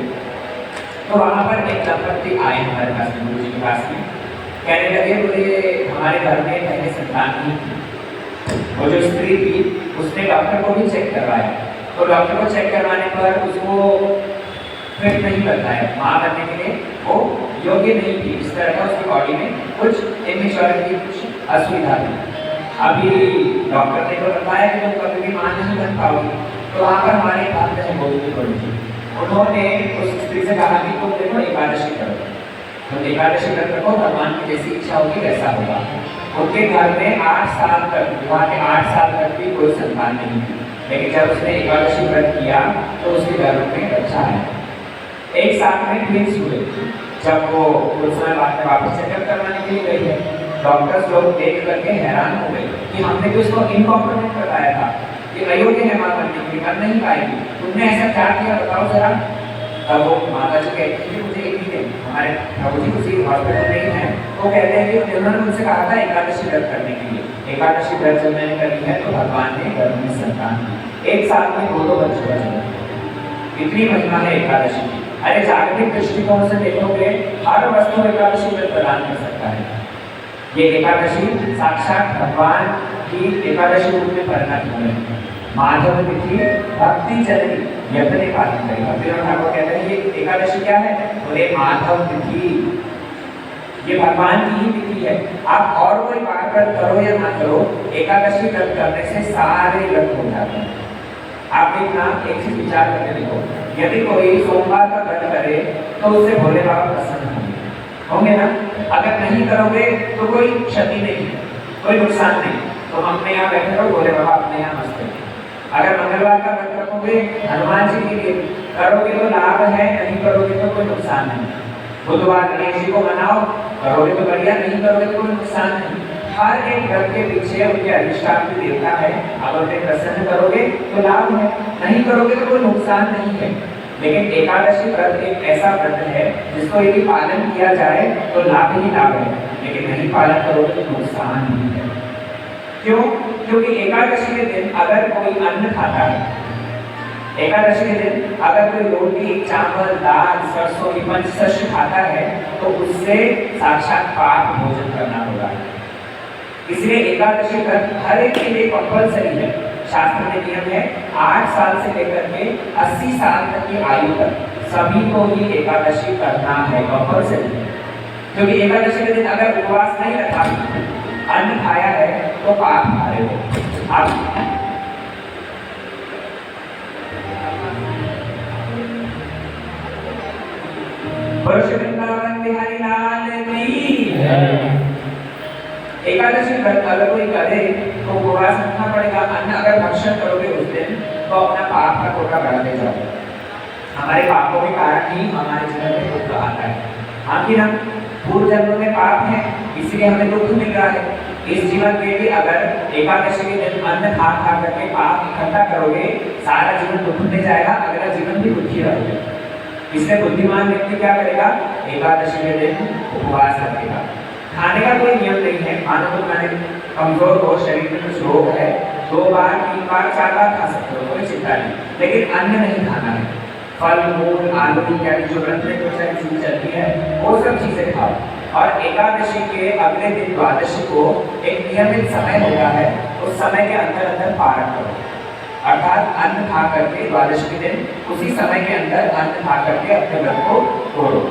तो वहाँ पर एक दंपत्ति आए हमारे पास में, गुरु जी के पास में, कहने लगे बोले हमारे घर में पहले संतान नहीं थी। वो जो स्त्री थी उसने डॉक्टर को भी चेक करवाया, तो डॉक्टर को चेक करवाने पर उसको फिट नहीं करता है, माँ बनने के लिए वो योग्य नहीं थी। इस तरह का उसकी बॉडी में कुछ इमेच्योरिटी, कुछ असुविधा थी। अभी डॉक्टर ने तो बताया कि तुम कभी भी मां नहीं बन पाओगी। तो वहाँ पर हमारे बात में बोलनी पड़ी थी। उन्होंने उस स्त्री से कहा कि तुम देखो एकादशी करो, तुम एकादशी कर रखो, भगवान की जैसी इच्छा होगी वैसा होगा। उनके घर में 8 साल तक, विवाह के 8 साल तक भी कोई संतान नहीं थी, लेकिन जब उसने एकादशी व्रत किया तो उसके घर में बच्चा है। एक साथ में ट्विंस हुए। जब वो कुछ समय बाद में वापस चेकअप करवाने के लिए गई है, डॉक्टर्स लोग देख करके हैरान हो गए कि हमने तो इसको इनकॉम्पिटेंट बताया था कि अयोग्य है मां बनने के लिए, कर नहीं पाएगी, तुमने ऐसा क्या किया बताओ जरा। तब वो माता जी कहती है कि मुझे एक ही दिन, हमारे प्रभु जी किसी हॉस्पिटल में ही है, तो कहते हैं कि उन्होंने मुझसे कहा था एकादशी व्रत करने के लिए। एकादशी व्रत जब मैंने करी है तो भगवान ने गर्भ में संतान दी, एक साथ में 2 बच्चे बचे। इतनी महिमा है एकादशी की। अरे जागतिक दृष्टिकोण से देखोगे, हर वस्तु एकादशी व्रत प्रदान कर सकता है। ये एकादशी साक्षात भगवान की एकादशी रूप में परिणत हुए हैं। माधव तिथि भक्ति जननी यज्ञ पालन करेगी। भक्तिनाथ ठाकुर कहते हैं ये एकादशी क्या है? बोले माधव तिथि, ये भगवान की ही तिथि है। आप और कोई बात व्रत करो या ना करो, एकादशी व्रत करने से सारे व्रत हो जाते हैं। आप देखना, एक चीज विचार करके देखो, यदि कोई सोमवार का व्रत करे तो उससे भोले बाबा प्रसन्न होंगे ना? अगर नहीं करोगे तो कोई क्षति नहीं, कोई नुकसान नहीं। तो हमने यहाँ बैठे रहो, भोले बाबा अपने यहाँ मस्त है। अगर मंगलवार का व्रत रखोगे हनुमान जी के लिए, करोगे तो लाभ है, नहीं करोगे तो कोई नुकसान नहीं। बुधवार गणेश जी को मनाओ, करोगे तो बढ़िया, नहीं करोगे तो कोई नुकसान नहीं। हर एक व्रत के पीछे उनके अधिष्ठान की देवता है। अगर उन्हें प्रसन्न करोगे तो लाभ है, नहीं करोगे तो कोई नुकसान नहीं है। लेकिन एकादशी व्रत एक ऐसा व्रत है जिसको यदि पालन किया जाए तो लाभ ही लाभ है, लेकिन नहीं पालन करोगे तो नुकसान ही है। क्यों? क्योंकि एकादशी के दिन अगर कोई अन्न खाता है, एकादशी के दिन अगर कोई रोटी, चावल, दाल, सरसों की पंचशस्य खाता है तो उससे साक्षात पाप भोजन करना होगा। इसलिए एकादशी व्रत हर एक के लिए कंपल्सरी है। शास्त्र में नियम है 8 साल से लेकर के 80 साल तक की आयु तक सभी को ही एकादशी करना है, कंपल्सरी। क्योंकि एकादशी के दिन अगर उपवास नहीं रखा, अन्न खाया है तो पाप खा रहे हो आप। वृंदावन बिहारी लाल की एकादशी व्रत अगर कोई करे तो उपवास रखना पड़ेगा। अन्न अगर भक्षण करोगे उस दिन तो अपना पाप का कोटा बढ़ाते जाओ। हमारे पापों के कारण ही हमारे जीवन में दुख आता है। आखिर हम पूर्व जन्म में पाप है, इसलिए हमें दुख मिल रहा है। इस जीवन में भी अगर एकादशी के दिन अन्न खा करके पाप इकट्ठा करोगे, सारा जीवन दुख में जाएगा, अगला जीवन भी दुखी रहोगे। इसलिए बुद्धिमान व्यक्ति क्या करेगा? एकादशी के दिन उपवास रखेगा। खाने का कोई नियम नहीं है। मानो तो मैंने कमजोर हो, शरीर में कुछ रोग है, 2 बार 3 बार 4 बार खा सकते हो, कोई चिंता नहीं, लेकिन अन्न नहीं खाना है। फल मूल आलू इत्यादि जो ग्रंथ में कुछ चीज चलती है वो सब चीजें खाओ। और एकादशी के अगले दिन द्वादशी को एक नियमित समय होता है, उस समय के अंदर अंदर पारण करो, अर्थात अन्न खा करके द्वादशी के दिन उसी समय के अंदर अन्न खा करके अपने व्रत को तोड़ो।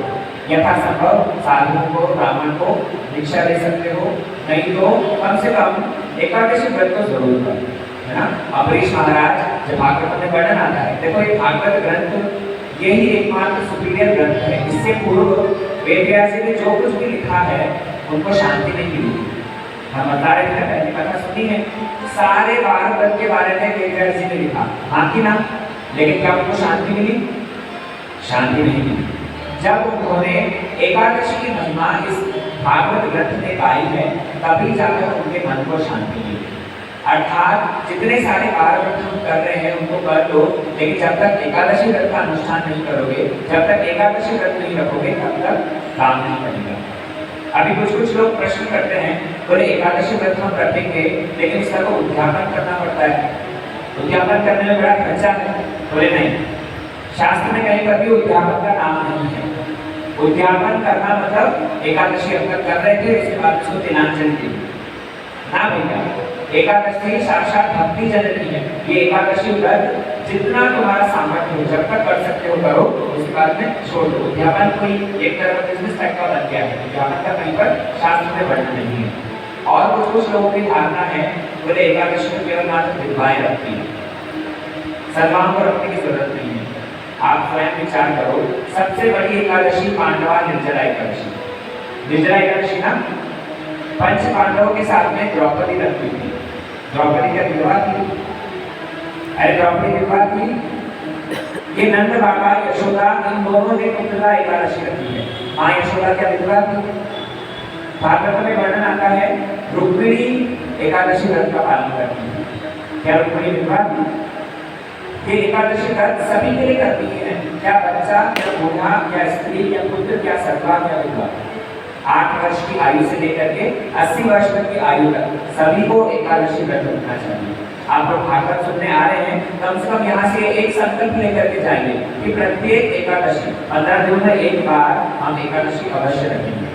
यथासंभव साधुओं को, ब्राह्मण को दीक्षा दे सकते हो, नहीं तो कम से कम एकादशी व्रत को जरूर करो, है ना? अम्बरीश महाराज जब भागवत में वर्णन आता है, देखो ये भागवत ग्रंथ यही एकमात्र सुपीरियर ग्रंथ है। इससे पूर्व वेद व्यास जी ने जो कुछ भी लिखा है उनको शांति नहीं मिली। हम बता रहे थे पहले कथा सुनी है, सारे 12 व्रत के बारे में वेदव्यास जी ने लिखा, हाँ कि ना, लेकिन क्या उनको शांति मिली? शांति नहीं मिली। जब उन्होंने एकादशी की महिमा इस भागवत ग्रंथ में गाई है, तभी जाकर उनके मन को शांति मिली। अर्थात जितने सारे 12 व्रत हम कर रहे हैं उनको कर लो, लेकिन जब तक एकादशी व्रत का अनुष्ठान नहीं करोगे, जब तक एकादशी व्रत नहीं रखोगे, तब तक काम नहीं बनेगा। अभी कुछ लोग प्रश्न करते हैं, बोले एकादशी व्रत हम रखेंगे लेकिन इसका तो उद्यापन करना पड़ता है, उद्यापन करने में बड़ा खर्चा है। बोले नहीं, शास्त्र में कहीं पर भी उद्यापन का नाम नहीं है। उद्यापन करना मतलब एकादशी अब तक कर रहे थे, इसके बाद उसको दिनांजलि दी ना भैया। एकादशी साक्षात भक्ति जननी है। ये एकादशी व्रत जितना तुम्हारा सामर्थ्य हो, जब तक कर सकते हो करो, उसके बाद में छोड़ दो। उद्यापन कोई एक तरह का बिजनेस टाइप का बन गया है, उद्यापन का कहीं पर शास्त्र में वर्णन नहीं है। और कुछ लोगों की धारणा है, बोले एकादशी में केवल मात्र विधवाएं रखती है, सर्वांग को रखने की जरूरत नहीं है। आप स्वयं विचार करो, सबसे बड़ी एकादशी पांडवा निर्जला एकादशी, निर्जला एकादशी ना, पंच पांडवों के साथ में द्रौपदी रखती थी। द्रौपदी क्या विधवा थी? अरे द्रौपदी विधवा थी। ये नंद बाबा यशोदा इन दोनों ने निर्जला एकादशी रखी है। माँ यशोदा क्या विधवा थी? भागवत में वर्णन आता है, रुक्मिणी एकादशी व्रत का पालन करती है। क्या रुक्मिणी विधवा थी? ये एकादशी व्रत सभी के लिए करती है, क्या बच्चा, क्या बूढ़ा, क्या स्त्री, क्या पुत्र, क्या सत्वा, क्या विधवा। 8 वर्ष की आयु से लेकर के 80 वर्ष तक की आयु तक सभी को एकादशी व्रत रखना चाहिए। आप लोग भागवत सुनने आ रहे हैं, कम से कम यहाँ से एक संकल्प लेकर के जाइए कि प्रत्येक एकादशी 15 दिन में एक बार हम एकादशी अवश्य रखेंगे।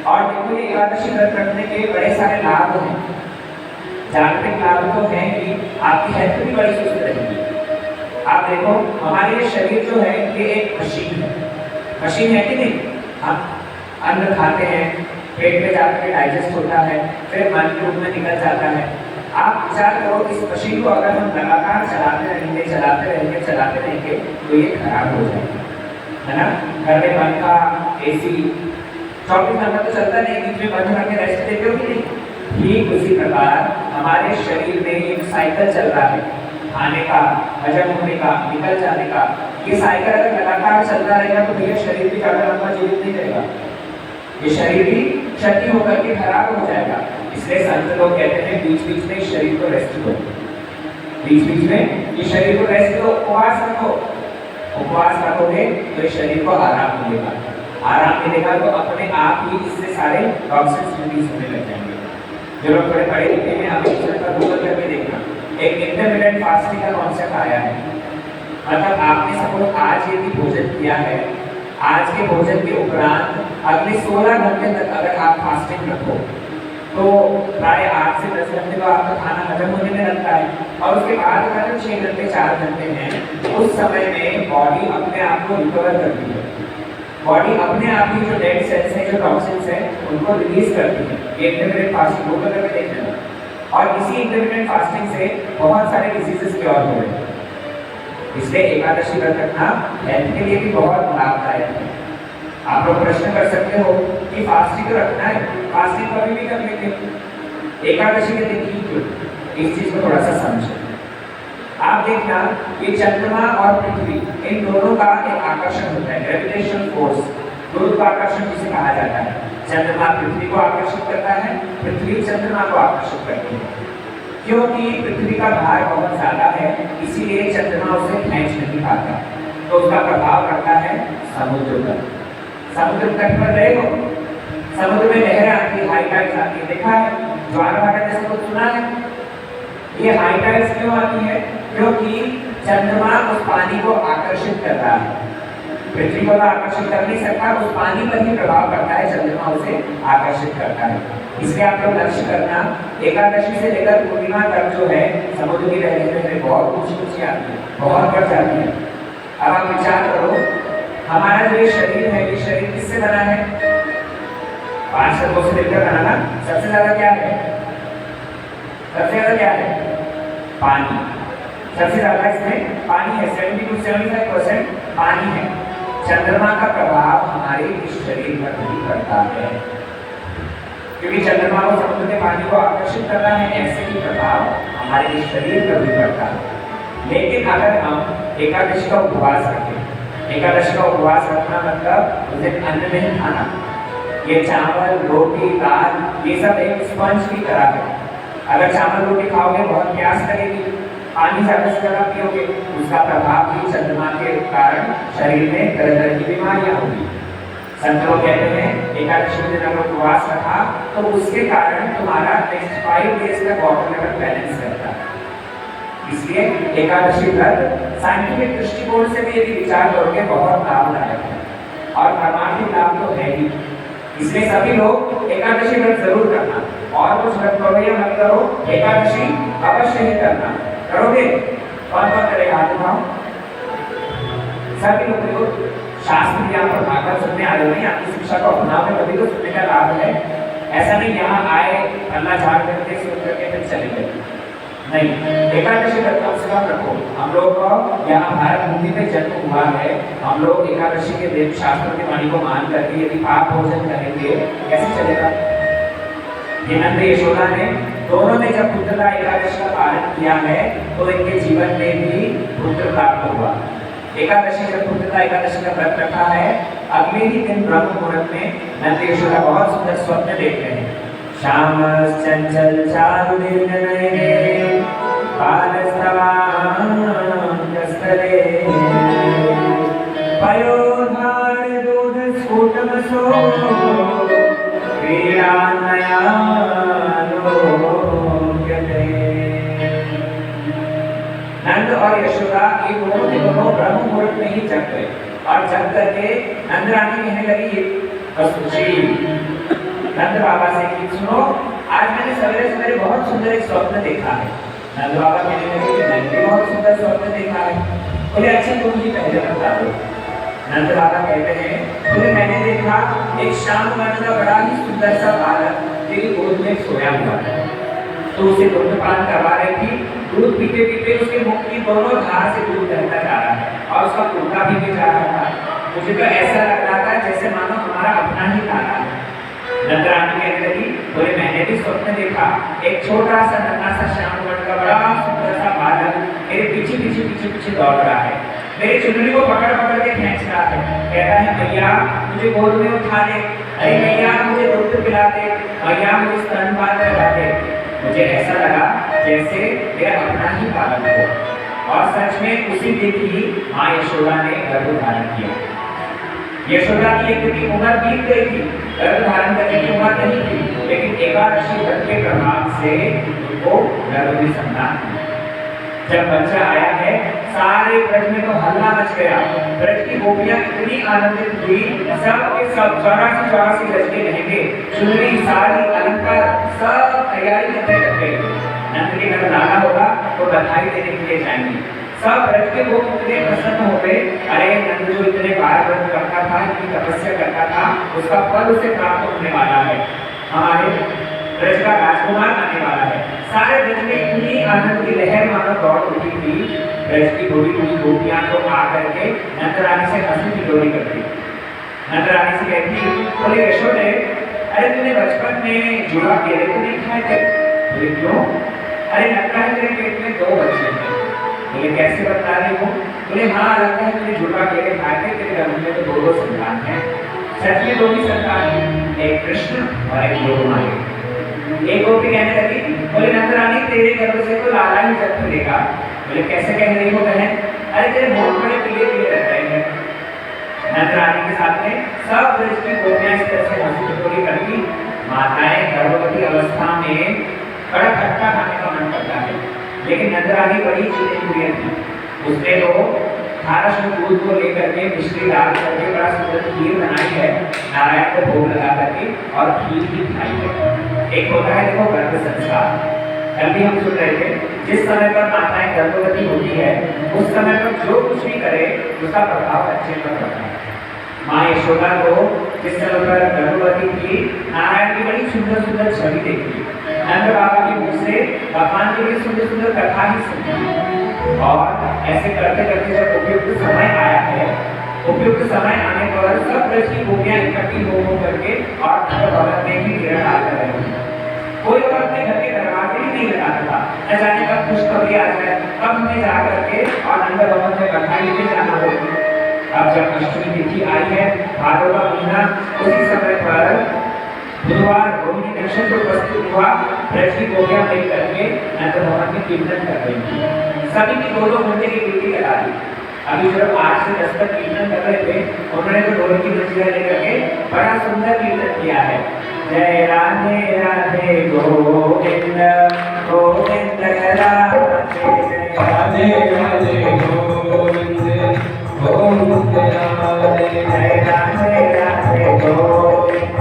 और देखो, ये एकादशी व्रत रखने के बड़े सारे लाभ हैं। जागतिक लाभ तो है कि आपकी हेल्थ भी बड़ी सुस्त रहेगी। आप देखो, हमारे ये शरीर जो है ये एक मशीन है, मशीन है कि नहीं? हम अन्न खाते हैं, पेट में जाकर डाइजेस्ट होता है, फिर मन के रूप में निकल जाता है। आप विचार करो, इस मशीन को अगर हम लगातार चलाते रहेंगे तो ये खराब हो जाएगा, है ना। घर में पंखा, एसी 24 घंटा तो चलता नहीं, बीच में बंद करके रेस्ट देते हो कि नहीं? ठीक उसी प्रकार हमारे शरीर में एक साइकिल चल रहा है, खाने का, हजम होने का, निकल जाने का। ये साइकिल अगर लगातार चलता रहेगा तो भैया शरीर भी ज्यादा लंबा जीवित नहीं रहेगा, ये शरीर भी क्षति होकर के खराब हो जाएगा। इसलिए संत लोग कहते हैं बीच बीच में शरीर को रेस्ट दो, बीच बीच में ये शरीर को रेस्ट दो, उपवास रखो। उपवास रखोगे तो ये शरीर को आराम मिलेगा, आराम मिलेगा तो अपने आप ही इससे सारे टॉक्सिन्स रिलीज होने लग जाएंगे। जो लोग थोड़े पढ़े लिखे हैं, आप इसमें पर गूगल करके देखना, एक इंटरमिटेंट फास्टिंग का कॉन्सेप्ट आया है। मतलब आपने सपोज आज यदि भोजन किया है, आज के भोजन के उपरांत अगले 16 घंटे तक अगर आप फास्टिंग रखो तो प्राय 8 से 10 घंटे तो आपका खाना हजम होने में लगता है। और उसके बाद का जो 6 घंटे 4 घंटे हैं, उस समय में बॉडी अपने आप को रिकवर करती है। बॉडी अपने आप ही जो डेड सेल्स हैं, जो टॉक्सिन्स हैं, उनको रिलीज करती है। ये इंटरमिटेंट फास्टिंग वो करके देख लेना। और इसी इंटरमिटेंट फास्टिंग से बहुत सारे डिजीजेस क्योर हो रहे हैं। इसलिए एकादशी व्रत रखना हेल्थ के लिए भी बहुत लाभदायक है। आप लोग प्रश्न कर सकते हो कि फास्टिंग तो रखना है, फास्टिंग कभी भी कर लेते, एकादशी के दिन ही क्यों? इस चीज को थोड़ा सा समझो। आप देखना, ये चंद्रमा और पृथ्वी इन दोनों का एक आकर्षण होता है, ग्रेविटेशनल फोर्स, गुरुत्वाकर्षण जिसे कहा जाता है। चंद्रमा पृथ्वी को आकर्षित करता है, पृथ्वी चंद्रमा को आकर्षित करती है। क्योंकि पृथ्वी का भार बहुत ज्यादा है, इसीलिए चंद्रमा उसे खींच नहीं पाता, तो उसका प्रभाव पड़ता है समुद्र पर। समुद्र तट पर गए हो, समुद्र में लहरें आती है, हाई टाइड्स आती है, देखा है? ज्वार भाटा जैसे कुछ सुना है? ये हाई टाइड्स क्यों आती है? क्योंकि चंद्रमा उस पानी को आकर्षित कर रहा है। पृथ्वी को तो आकर्षित कर नहीं सकता, उस पानी पर ही प्रभाव पड़ता है, चंद्रमा उसे आकर्षित करता है। इसलिए आप लोग लक्ष्य करना, एकादशी से लेकर पूर्णिमा तक जो है समुद्र की लहरें बहुत ऊंची आती है, बहुत बढ़ जाती है। अब आप विचार करो, हमारा जो ये शरीर है, ये शरीर किससे बना है? 5 तत्वों से मिलकर बना ना। सबसे ज्यादा क्या है? सबसे ज्यादा क्या है? पानी। सबसे ज्यादा इसमें पानी है, 70 to 75% पानी है। चंद्रमा का प्रभाव हमारे इस शरीर पर भी पड़ता है। क्योंकि चंद्रमा को समुद्र के पानी को आकर्षित करता है, ऐसे ही प्रभाव हमारे इस शरीर पर भी पड़ता है। लेकिन अगर हम एकादशी का उपवास रखें, एकादशी का उपवास रखना मतलब उस दिन अन्न नहीं खाना, ये चावल रोटी दाल ये सब एक स्पंज की तरह है। अगर चावल रोटी खाओगे बहुत प्यास लगेगी, पानी ज़्यादा से ज़्यादा पियोगे, उसका प्रभाव भी चंद्रमा के कारण शरीर में तरह तरह की बीमारियां होगी। संत लोग कहते हैं एकादशी के दिन अगर उपवास रखा तो उसके कारण तुम्हारा नेक्स्ट 5 डेज तक वाटर लेवल बैलेंस रहता है। इसलिए एकादशी व्रत साइंटिफिक दृष्टिकोण से भी यदि विचार करोगे बहुत लाभदायक है और परमार्थिक लाभ तो है ही। इसलिए सभी लोग एकादशी व्रत जरूर करना, और कुछ व्रत करो या मत करो, एकादशी अवश्य ही करना। करोगे? कौन कौन करेगा? हाथ उठाओ। सभी लोग शास्त्र यहाँ पर भागवत सुनने आ रहे नहीं, आपकी शिक्षा को अपनाओगे तभी तो सुनने का लाभ है। ऐसा नहीं यहाँ आए अल्लाह झाड़ करके सुन करके फिर चले गए, नहीं। एकादशी व्रत कम से कम रखो। हम लोग को यहाँ भारत भूमि पे जन्म हुआ है, हम लोग एकादशी के दिन शास्त्रों की वाणी को मान करके यदि पाप भोजन करेंगे कैसे चलेगा? ये नंद यशोदा ने दोनों ने जब पुत्रदा एकादशी का पालन किया है तो इनके जीवन में भी पुत्र प्राप्त हुआ। एकादशी जब पुत्रदा एकादशी का व्रत रखा है, अगले ही दिन ब्रह्म मुहूर्त में नंद यशोदा बहुत सुंदर स्वप्न देखते हैं। श्याम चंचल चारु निर्नयने बालस्तवां कस्तरे पयोधार दूध स्फुटमसो नंद और यशोदा ये दोनों के दोनों ब्रह्म मुहूर्त में ही जग गए और जग करके नंद रानी कहने लगी नंद बाबा से कि सुनो, आज मैंने सवेरे सवेरे बहुत सुंदर एक स्वप्न देखा है। नंद बाबा कहने लगे कि मैंने भी बहुत सुंदर स्वप्न देखा है। बोले अच्छा तुम ही पहले बता दो। नंद बाबा कहते हैं बोले मैंने देखा एक श्याम वर्ण का बड़ा ही सुंदर सा बालक तेरी गोद में सोया हुआ है, तो उसे दुग्धपान करवा रही थी। दूध पीते पीते उसके मुख की दोनों धार से दूध बहता जा रहा है और उसका कुर्ता भी जा रहा था। मुझे तो ऐसा लग रहा था जैसे मानो हमारा अपना ही तारा है। नंद रानी कहने लगी बोले मैंने भी स्वप्न देखा, एक छोटा सा नन्हा सा श्याम वर्ण का बड़ा सुंदर सा बालक मेरे पीछे पीछे पीछे पीछे दौड़ रहा है, मेरी चुनरी को पकड़ पकड़ के खींच रहा है। कहता है भैया मुझे गोद में उठा ले, अरे भैया मुझे दूध पिला दे, भैया मुझे स्तनपान करा दे। मुझे ऐसा लगा जैसे मेरा अपना ही बालक हो। और सच में उसी दिन ही माँ यशोदा ने गर्भ धारण किया। यशोदा की एक दिन की उम्र बीत गई थी, गर्भ धारण करने की उम्र नहीं थी, लेकिन एकादशी व्रत के प्रभाव से उनको गर्भ भी संतान हुई। जब बच्चा आया है सारे ब्रज में तो हल्ला मच गया। ब्रज की गोपियां इतनी आनंदित हुई, सब के सब 84 गज के लहंगे, चुनरी, साड़ी, अलंकार सब तैयारी करने लग गए। नंद के घर लाना होगा तो बधाई देने के लिए जाएंगे। सब ब्रज के लोग इतने प्रसन्न हो गए, अरे नंद जो इतने बार व्रत करता था, इतनी तपस्या करता था, उसका फल उसे प्राप्त होने वाला है। हमारे ब्रज का राजकुमार आने वाला है। सारे ब्रज में इतनी आनंद की लहर मानो दौड़ उठी थी। ब्रज की बूढ़ी बूढ़ी गोपियां तो आकर के नंद रानी से हंसी ठिठोली करती। नंद रानी से कहती बोले यशोदे, अरे तूने बचपन में जुड़ा केले तो नहीं खाए थे? बोले क्यों? अरे लगता है तेरे पेट में 2 बच्चे हैं। बोले कैसे बता रहे हो? बोले हाँ लगता है तूने जुड़ा केले खाए थे, तेरे गर्भ में तो 2 संतान हैं। सच में 2 ही संतान हैं, एक कृष्ण और एक योगमाया। एक गोपी कहने लगी बोले नंद रानी तेरे गर्भ से तो लाला ही जन्म लेगा। बोले कैसे कह रही हो बहन? अरे तेरे होंठ बड़े पीले पीले लग रहे हैं। नंद रानी के साथ में सब ब्रज की गोपियां इस तरह से हंसी ठिठोली करती। माताएं गर्भवती अवस्था में बड़ा खट्टा खाने का मन करता है, लेकिन नंद रानी बड़ी चीजें हुई थी। उसने तो 18 दूध को लेकर के मिश्री डाल करके बड़ा सुंदर खीर बनाई है, नारायण को भोग लगा करके और खीर भी खाई है। एक होता है देखो गर्भ संस्कार। कल भी हम सुन रहे थे जिस समय पर माताएं गर्भवती होती है उस समय पर जो कुछ भी करे उसका प्रभाव बच्चे पर पड़ता है। माँ यशोदा को जिस समय पर गर्भवती थी, नारायण की बड़ी सुंदर सुंदर छवि देखी। नंद बाबा के मुख से भगवान की बड़ी सुंदर सुंदर कथा ही सुनी। और ऐसे करते करते जब उपयुक्त समय आया है उपयुक्त समय आने पर सब ब्रज की गोपियां इकट्ठी हो करके और नंद भवन में ही विहरण कर रही थी। कोई और अपने घर के दरवाजे ही नहीं लगाता था, न जाने कब खुशखबरी आ जाए, कब हमें जा करके और नंद भवन में बधाई लेके जाना होगी। अब जब अष्टमी तिथि आई है, भादों का महीना, उसी समय पर बुधवार रोहिणी नक्षत्र उपस्थित हुआ। ब्रज की गोपियां मिल करके नंद भवन में कीर्तन कर रही थी। सभी की 2-2 घंटे की ड्यूटी लगा दी। अभी जब 8 से 10 तक कीर्तन कर रहे थे, उन्होंने तो ढोल की मंजीरा लेकर के बड़ा सुंदर कीर्तन किया है। जय राधे राधे गोविंद गोविंद राधे राधे राधे गोविंद गोविंद राधे जय राधे राधे गोविंद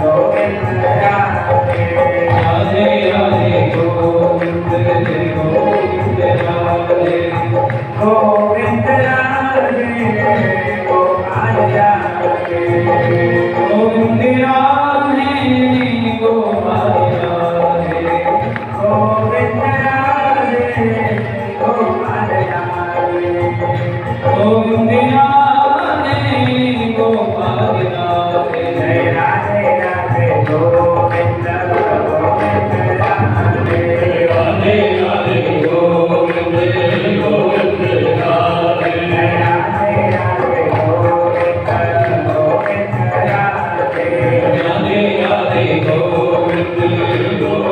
गोविंद राधे राधे राधे गोविंद गोविंद राधे गोविंद राधे गोपाल राधे गोविंद राधे गोपाल राधे गोविंद राधे गोपाल राधे गोविंद राधे गोपाल राधे जय राधे राधे गोविंद गोविंद राधे राधे राधे गोविंद गोविंद राधे जय राधे राधे गोविंद गोविंद राधे राधे राधे गोविंद गोविंद